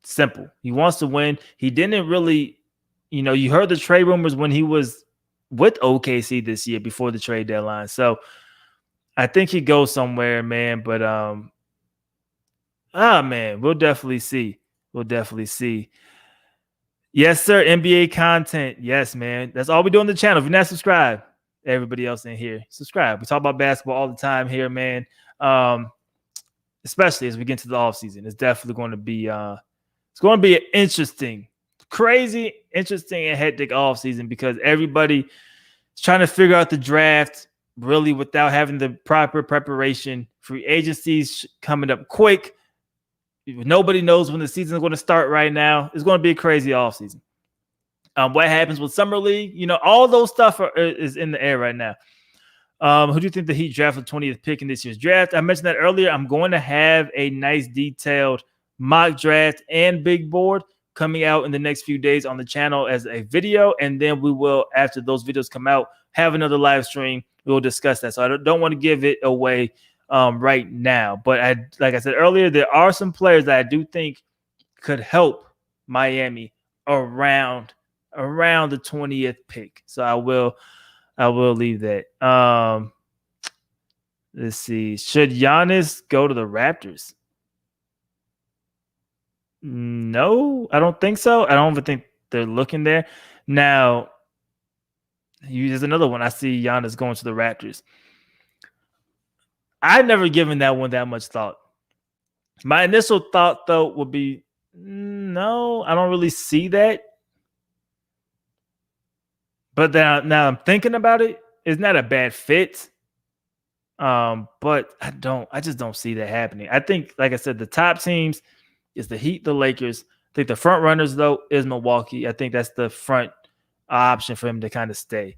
Simple. He wants to win. He didn't really, you heard the trade rumors when he was with OKC this year before the trade deadline. So I think he goes somewhere, man. But man, we'll definitely see. We'll definitely see. Yes, sir. NBA content. Yes, man. That's all we do on the channel. If you're not subscribed, everybody else in here, subscribe. We talk about basketball all the time here, man. Especially as we get into the offseason. It's definitely going to be it's going to be an interesting, crazy, interesting, and hectic offseason because everybody is trying to figure out the draft really without having the proper preparation. Free agencies coming up quick. Nobody knows when the season is going to start right now. It's going to be a crazy offseason. What happens with Summer League? All those stuff is in the air right now. Who do you think the Heat draft for 20th pick in this year's draft? I mentioned that earlier. I'm going to have a nice detailed mock draft and big board coming out in the next few days on the channel as a video. And then we will, after those videos come out, have another live stream. We'll discuss that. So I don't want to give it away right now. But like I said earlier, there are some players that I do think could help Miami around the 20th pick. So I will leave that. Let's see. Should Giannis go to the Raptors? No, I don't think so. I don't even think they're looking there. Now, there's another one. I see Giannis going to the Raptors. I've never given that one that much thought. My initial thought, though, would be, no, I don't really see that. But now I'm thinking about it. It's not a bad fit. But I just don't see that happening. I think, like I said, the top teams is the Heat, the Lakers. I think the front runners, though, is Milwaukee. I think that's the front option for him to kind of stay.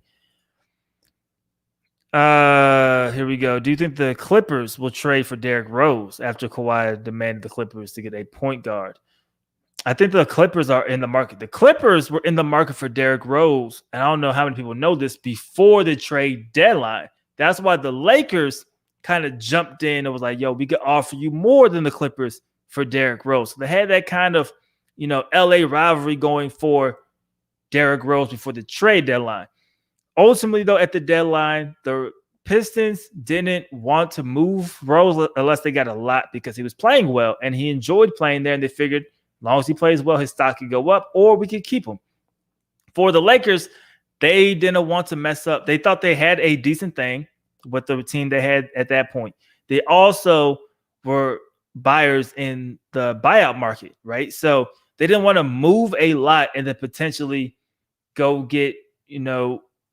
Here we go. Do you think the Clippers will trade for Derrick Rose after Kawhi demanded the Clippers to get a point guard? I think the Clippers are in the market. The Clippers were in the market for Derrick Rose, and I don't know how many people know this, before the trade deadline. That's why the Lakers kind of jumped in and was like, yo, we could offer you more than the Clippers for Derrick Rose. So they had that kind of, LA rivalry going for Derrick Rose before the trade deadline. Ultimately, though, at the deadline, the Pistons didn't want to move Rose unless they got a lot because he was playing well and he enjoyed playing there, and they figured as long as he plays well, his stock could go up, or we could keep him. For the Lakers, they didn't want to mess up. They thought they had a decent thing with the team they had at that point. They also were buyers in the buyout market, right? So they didn't want to move a lot and then potentially go get,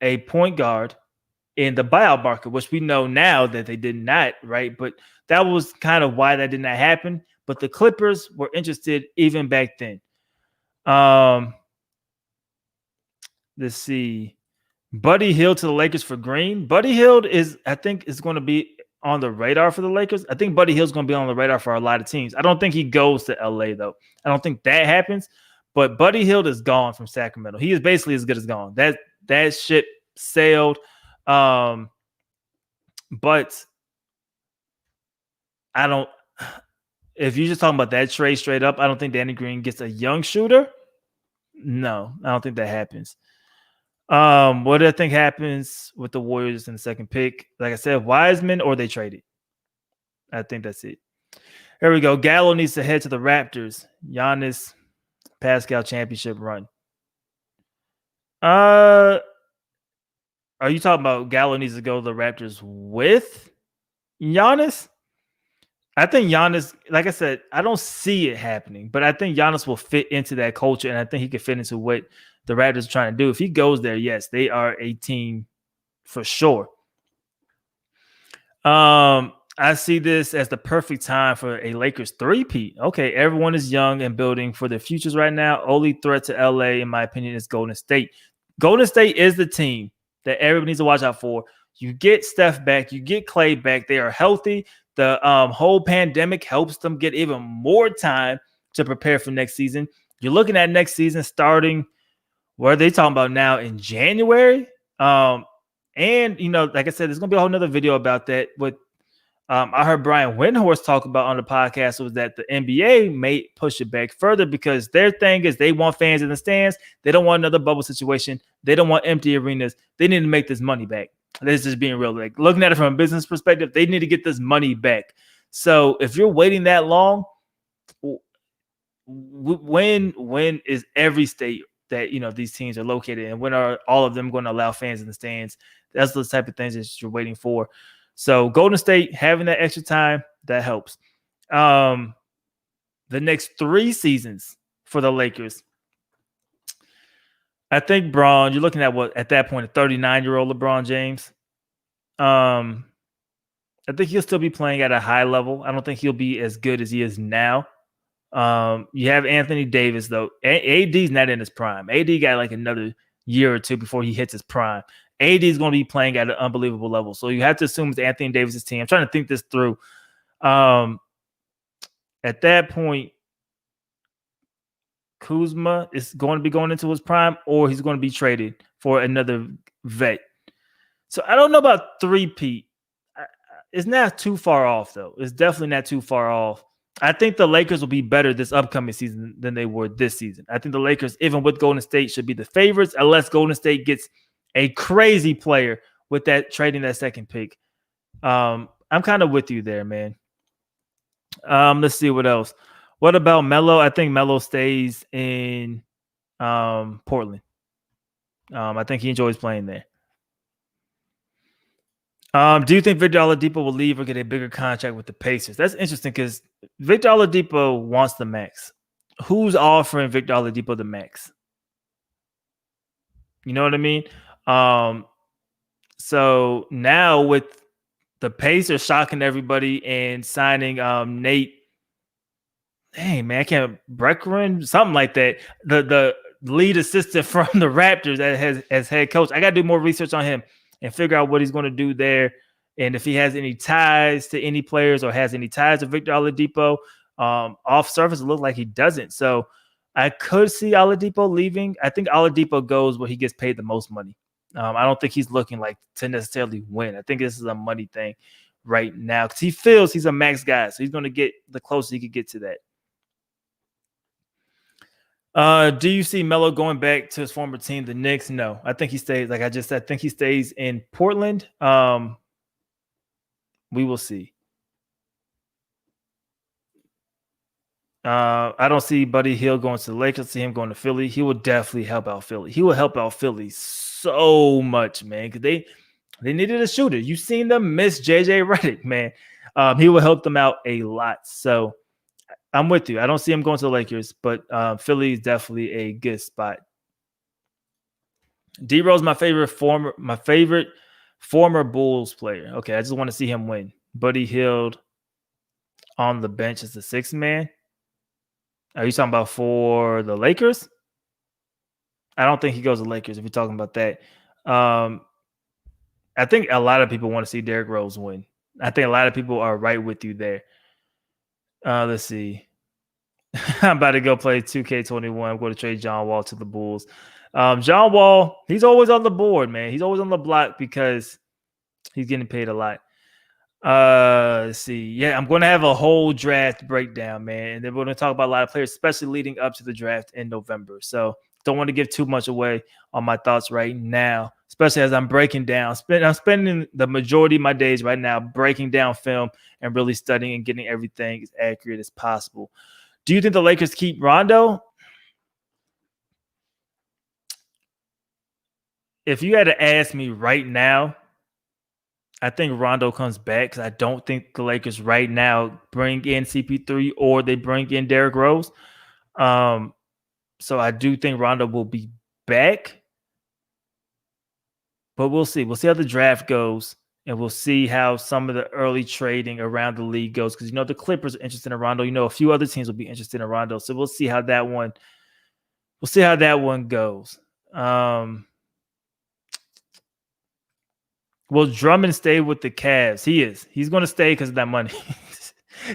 a point guard in the buyout market, which we know now that they did not, right? But that was kind of why that did not happen. But the Clippers were interested even back then. Let's see. Buddy Hield to the Lakers for Green. Buddy Hield is going to be on the radar for the Lakers. I think Buddy Hield's going to be on the radar for a lot of teams. I don't think he goes to LA, though. I don't think that happens. But Buddy Hield is gone from Sacramento. He is basically as good as gone. That ship sailed. But I don't. If you're just talking about that trade straight up, I don't think Danny Green gets a young shooter. No, I don't think that happens. What do I think happens with the Warriors in the second pick? Like I said, Wiseman or they trade it. I think that's it. Here we go. Gallo needs to head to the Raptors. Giannis, Pascal championship run. Are you talking about Gallo needs to go to the Raptors with Giannis? I think Giannis, like I said, I don't see it happening, but I think Giannis will fit into that culture, and I think he can fit into what the Raptors are trying to do. If he goes there, yes, they are a team for sure. I see this as the perfect time for a Lakers three-peat. Okay, everyone is young and building for their futures right now. Only threat to LA, in my opinion, is Golden State. Golden State is the team that everybody needs to watch out for. You get Steph back. You get Clay back. They are healthy. The whole pandemic helps them get even more time to prepare for next season. You're looking at next season starting, what are they talking about now, in January? And, like I said, there's going to be a whole nother video about that. What I heard Brian Windhorst talk about on the podcast was that the NBA may push it back further because their thing is they want fans in the stands. They don't want another bubble situation. They don't want empty arenas. They need to make this money back. This is just being real. Like, looking at it from a business perspective, they need to get this money back. So if you're waiting that long, when is every state that these teams are located, and when are all of them going to allow fans in the stands? That's the type of things that you're waiting for. So Golden State having that extra time, that helps. The next 3 seasons for the Lakers, I think Braun, you're looking at what at that point, a 39-year-old LeBron James. I think he'll still be playing at a high level. I don't think he'll be as good as he is now. You have Anthony Davis, though. AD's not in his prime. AD got like another year or two before he hits his prime. AD is going to be playing at an unbelievable level. So you have to assume it's Anthony Davis's team. I'm trying to think this through. At that point, Kuzma is going to be going into his prime, or he's going to be traded for another vet. So I don't know about three-peat. It's not too far off, though. It's definitely not too far off. I think the Lakers will be better this upcoming season than they were this season. I think the Lakers, even with Golden State, should be the favorites unless Golden State gets a crazy player with that trading that second pick. I'm kind of with you there, man. Let's see what else. What about Melo? I think Melo stays in Portland. I think he enjoys playing there. Do you think Victor Oladipo will leave or get a bigger contract with the Pacers? That's interesting because Victor Oladipo wants the max. Who's offering Victor Oladipo the max? You know what I mean? So now with the Pacers shocking everybody and signing Nate, hey man, I can't Breckman, something like that. The lead assistant from the Raptors that has as head coach. I got to do more research on him and figure out what he's going to do there. And if he has any ties to any players or has any ties to Victor Oladipo, off surface, it looks like he doesn't. So I could see Oladipo leaving. I think Oladipo goes where he gets paid the most money. I don't think he's looking like to necessarily win. I think this is a money thing right now because he feels he's a max guy. So he's going to get the closer he could get to that. Do you see Melo going back to his former team, the Knicks? No, I think he stays. Like I just said, I think he stays in Portland. We will see. I don't see Buddy Hield going to the Lakers. I see him going to Philly. He will definitely help out Philly. He will help out Philly so much, man, because they needed a shooter. You've seen them miss JJ Redick, man. He will help them out a lot. So I'm with you. I don't see him going to the Lakers, but Philly is definitely a good spot. D-Rose, my favorite former Bulls player. Okay, I just want to see him win. Buddy Hield on the bench as the sixth man. Are you talking about for the Lakers? I don't think he goes to the Lakers if you're talking about that. I think a lot of people want to see Derrick Rose win. I think a lot of people are right with you there. Let's see. I'm about to go play 2K21. I'm going to trade John Wall to the Bulls. John Wall, he's always on the board, man. He's always on the block because he's getting paid a lot. Let's see. Yeah, I'm going to have a whole draft breakdown, man. And then we're going to talk about a lot of players, especially leading up to the draft in November. So don't want to give too much away on my thoughts right now, especially as I'm breaking down. I'm spending the majority of my days right now breaking down film and really studying and getting everything as accurate as possible. Do you think the Lakers keep Rondo? If you had to ask me right now, I think Rondo comes back because I don't think the Lakers right now bring in CP3 or they bring in Derrick Rose. So I do think Rondo will be back. But we'll see. We'll see how the draft goes. And we'll see how some of the early trading around the league goes. Because, the Clippers are interested in Rondo. A few other teams will be interested in Rondo. So we'll see how that one goes. Will Drummond stay with the Cavs? He is. He's going to stay because of that money.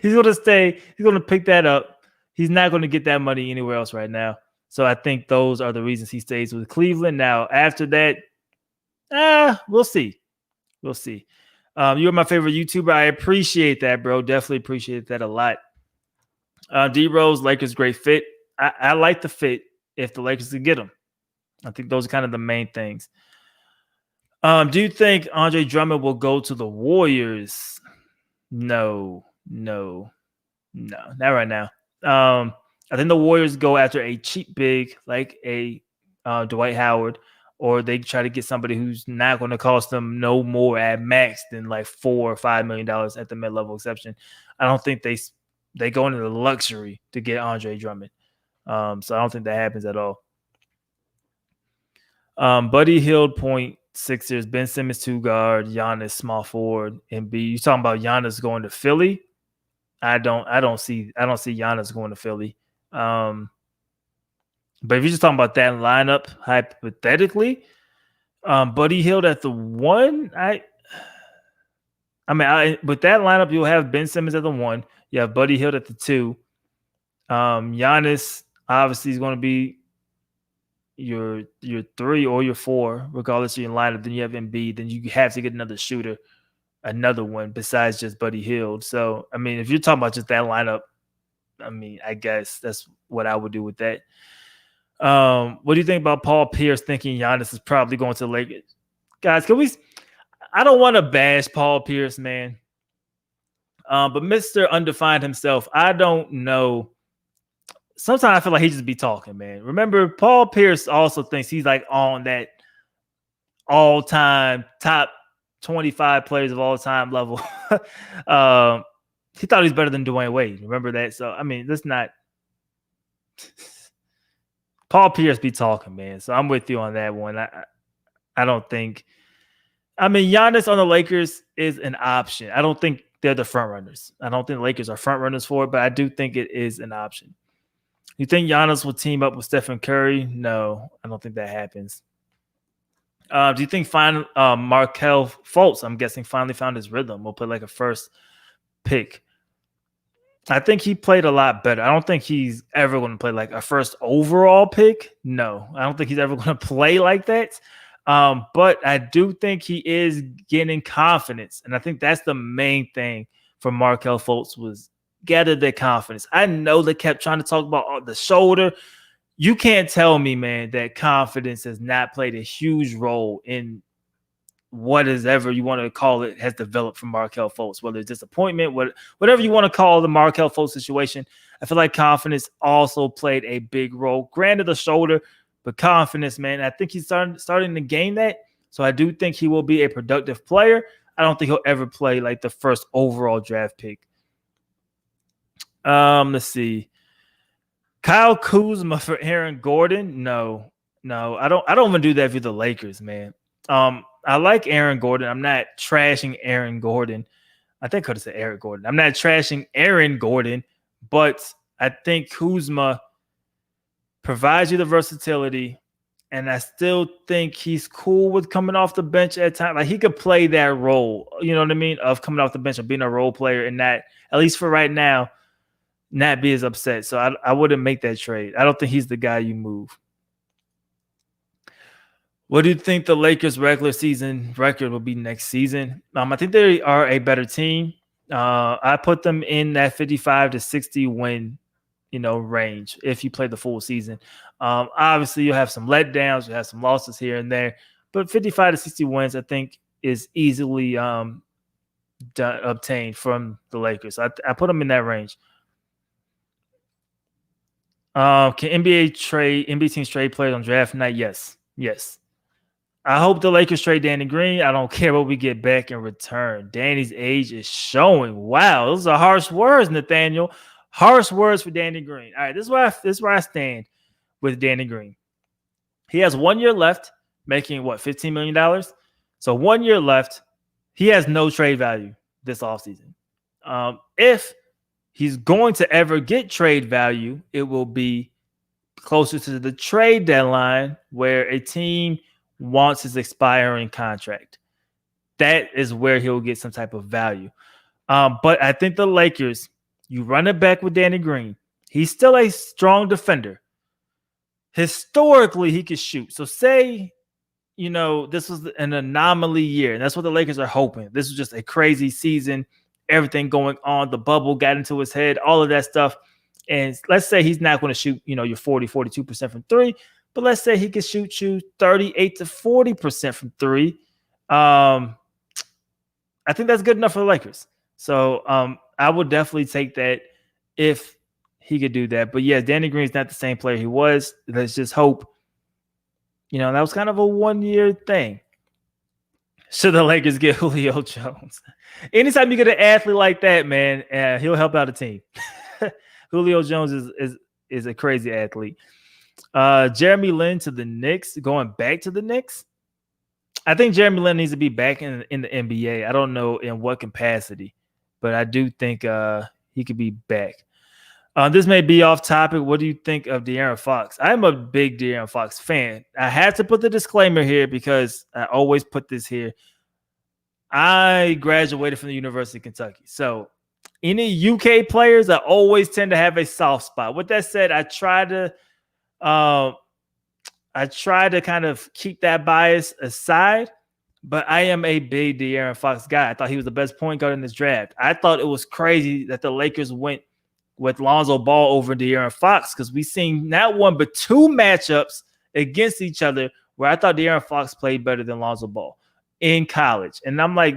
He's going to stay. He's going to pick that up. He's not going to get that money anywhere else right now. So I think those are the reasons he stays with Cleveland. Now, after that, we'll see. We'll see. You're my favorite YouTuber. I appreciate that, bro. Definitely appreciate that a lot. D-Rose, Lakers, great fit. I like the fit if the Lakers can get him. I think those are kind of the main things. Do you think Andre Drummond will go to the Warriors? No, not right now. I think the Warriors go after a cheap big, like a Dwight Howard, or they try to get somebody who's not going to cost them no more at max than like $4 or $5 million at the mid-level exception. I don't think they go into the luxury to get Andre Drummond. So I don't think that happens at all. Buddy Hield, point Sixers, Ben Simmons 2 guard, Giannis small forward, and B. You talking about Giannis going to Philly? I don't see Giannis going to Philly. But if you're just talking about that lineup, hypothetically, Buddy Hield at the 1, with that lineup, you'll have Ben Simmons at the 1. You have Buddy Hield at the 2. Giannis obviously is going to be your 3 or your 4, regardless of your lineup. Then you have Embiid. Then you have to get another shooter, another one besides just Buddy Hield. So, I mean, if you're talking about just that lineup, I mean, I guess that's what I would do with that. What do you think about Paul Pierce thinking Giannis is probably going to the Lakers? Guys, I don't want to bash Paul Pierce, man. But Mr. Undefined himself, I don't know. Sometimes I feel like he just be talking, man. Remember, Paul Pierce also thinks he's like on that all-time top 25 players of all time level. He thought he was better than Dwayne Wade. Remember that? So, I mean, let's not. Paul Pierce be talking, man. So I'm with you on that one. I don't think. I mean, Giannis on the Lakers is an option. I don't think they're the front runners. I don't think the Lakers are front runners for it, but I do think it is an option. You think Giannis will team up with Stephen Curry? No, I don't think that happens. Do you think Markelle Fultz, I'm guessing, finally found his rhythm? Will play like a first pick. I think he played a lot better. I don't think he's ever going to play like a first overall pick. No, I don't think he's ever going to play like that. But I do think he is gaining confidence. And I think that's the main thing for Markelle Fultz was gather their confidence. I know they kept trying to talk about the shoulder. You can't tell me, man, that confidence has not played a huge role in whatever you want to call it has developed from Markelle Fultz, whether it's disappointment, whatever you want to call the Markelle Fultz situation. I feel like confidence also played a big role. Granted, the shoulder, but confidence, man, I think he's starting to gain that. So I do think he will be a productive player. I don't think he'll ever play like the first overall draft pick. Let's see. Kyle Kuzma for Aaron Gordon. No, I don't want to do that for the Lakers, man. I like Aaron Gordon. I'm not trashing Aaron Gordon. I think I could have said Eric Gordon. I'm not trashing Aaron Gordon, but I think Kuzma provides you the versatility, and I still think he's cool with coming off the bench at times. Like he could play that role, you know what I mean, of coming off the bench or being a role player and not, at least for right now, not be as upset. So I wouldn't make that trade. I don't think he's the guy you move. What do you think the Lakers' regular season record will be next season? I think they are a better team. I put them in that 55 to 60 win, range if you play the full season. Obviously, you'll have some letdowns, you'll have some losses here and there, but 55 to 60 wins, I think, is easily obtained from the Lakers. I put them in that range. Can NBA teams trade players on draft night? Yes. I hope the Lakers trade Danny Green. I don't care what we get back in return. Danny's age is showing. Wow, those are harsh words, Nathaniel. Harsh words for Danny Green. All right, this is where I stand with Danny Green. He has 1 year left, making $15 million? So 1 year left. He has no trade value this offseason. If he's going to ever get trade value, it will be closer to the trade deadline where a team wants his expiring contract. That is where he'll get some type of value. But I think the Lakers, you run it back with Danny Green. He's still a strong defender. Historically, he could shoot. So say, this was an anomaly year, and that's what the Lakers are hoping. This was just a crazy season, everything going on. The bubble got into his head, all of that stuff. And let's say he's not going to shoot, your 40, 42% from three, but let's say he could shoot you 38 to 40% from three. I think that's good enough for the Lakers. So I would definitely take that if he could do that. But yeah, Danny Green's not the same player he was. Let's just hope That was kind of a 1-year thing. Should the Lakers get Julio Jones? Anytime you get an athlete like that, man, he'll help out a team. Julio Jones is a crazy athlete. Jeremy Lin to the Knicks, going back to the Knicks. I think Jeremy Lin needs to be back in the NBA. I don't know in what capacity, but I do think he could be back. This may be off topic. What do you think of De'Aaron Fox? I'm a big De'Aaron Fox fan. I had to put the disclaimer here because I always put this here. I graduated from the University of Kentucky. So any UK players, I always tend to have a soft spot. With that said, I try to kind of keep that bias aside, but I am a big De'Aaron Fox guy. I thought he was the best point guard in this draft. I thought it was crazy that the Lakers went with Lonzo Ball over De'Aaron Fox because we seen not one but two matchups against each other where I thought De'Aaron Fox played better than Lonzo Ball in college. And I'm like,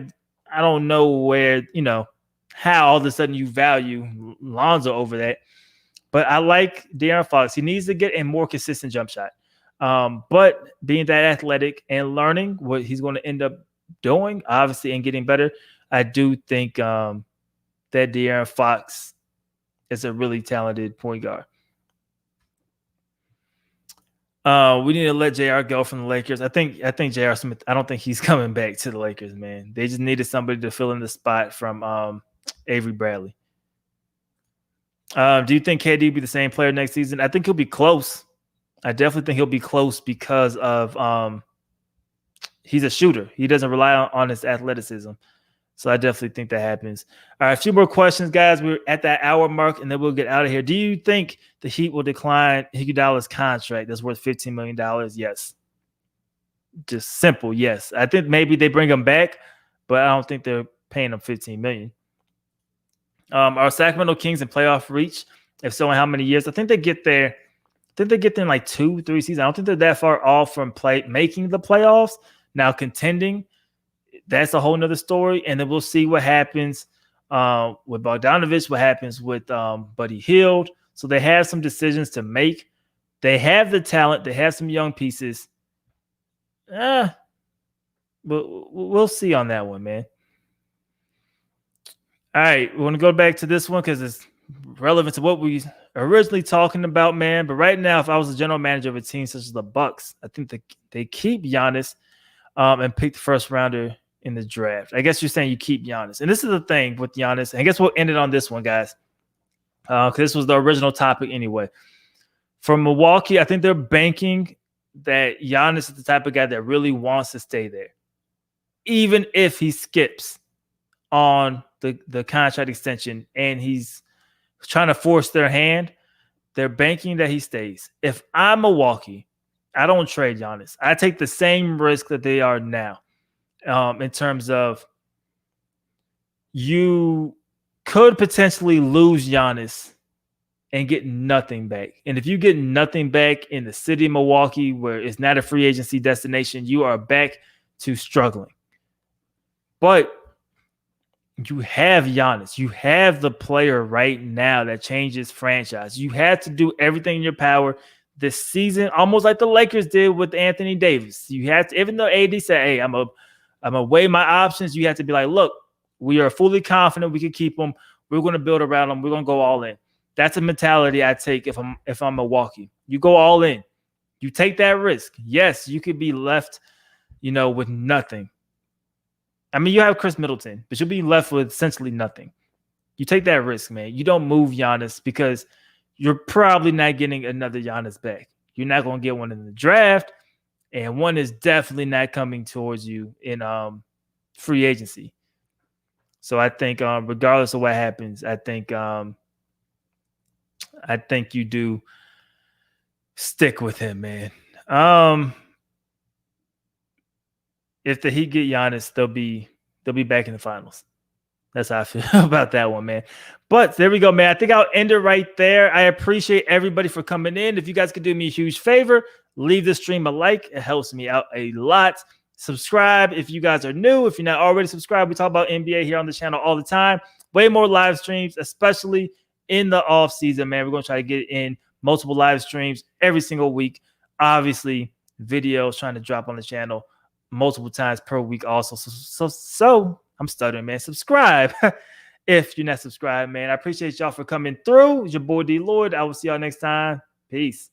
I don't know where, how all of a sudden you value Lonzo over that. But I like De'Aaron Fox. He needs to get a more consistent jump shot. But being that athletic and learning what he's going to end up doing, obviously, and getting better, I do think that De'Aaron Fox is a really talented point guard. We need to let JR go from the Lakers. I think JR Smith, I don't think he's coming back to the Lakers, man. They just needed somebody to fill in the spot from Avery Bradley. Do you think KD will be the same player next season? I think he'll be close. I definitely think he'll be close because of he's a shooter. He doesn't rely on his athleticism. So I definitely think that happens. All right, a few more questions, guys. We're at that hour mark, and then we'll get out of here. Do you think the Heat will decline Iguodala's contract that's worth $15 million? Yes. Just simple, yes. I think maybe they bring him back, but I don't think they're paying him $15 million. Are Sacramento Kings in playoff reach? If so, in how many years? I think they get there. In like 2-3 seasons. I don't think they're that far off from making the playoffs. Now contending, that's a whole nother story. And then we'll see what happens with Bogdanovich, what happens with Buddy Hield. So they have some decisions to make. They have the talent. They have some young pieces. But we'll see on that one, man. All right, we want to go back to this one because it's relevant to what we originally talking about, man. But right now, if I was a general manager of a team such as the Bucks, I think they keep Giannis and pick the first rounder in the draft. I guess you're saying you keep Giannis. And this is the thing with Giannis. And I guess we'll end it on this one, guys, because this was the original topic anyway. For Milwaukee, I think they're banking that Giannis is the type of guy that really wants to stay there, even if he skips on the contract extension and he's trying to force their hand. They're banking that he stays. If I'm Milwaukee, I don't trade Giannis. I take the same risk that they are now in terms of you could potentially lose Giannis and get nothing back. And if you get nothing back in the city of Milwaukee, where it's not a free agency destination, you are back to struggling. But you have Giannis. You have the player right now that changes franchise. You had to do everything in your power this season, almost like the Lakers did with Anthony Davis. You had to, even though AD said, hey, I'm a weigh my options, you have to be like, look, we are fully confident we can keep him. We're going to build around him. We're going to go all in. That's a mentality I take if I'm Milwaukee. You go all in. You take that risk. Yes, you could be left, with nothing. I mean, you have Chris Middleton, but you'll be left with essentially nothing. You take that risk, man. You don't move Giannis because you're probably not getting another Giannis back. You're not going to get one in the draft, and one is definitely not coming towards you in free agency. So I think regardless of what happens, I think you do stick with him, man. If the Heat get Giannis, they'll be back in the finals. That's how I feel about that one, man. But there we go, man. I think I'll end it right there. I appreciate everybody for coming in. If you guys could do me a huge favor, leave the stream a like. It helps me out a lot. Subscribe if you guys are new. If you're not already subscribed, we talk about NBA here on the channel all the time. Way more live streams, especially in the off season, man. We're going to try to get in multiple live streams every single week. Obviously, videos trying to drop on the channel multiple times per week also. So I'm stuttering, man. Subscribe if you're not subscribed, man. I appreciate y'all for coming through. It's your boy DLloyd. I will see y'all next time. Peace.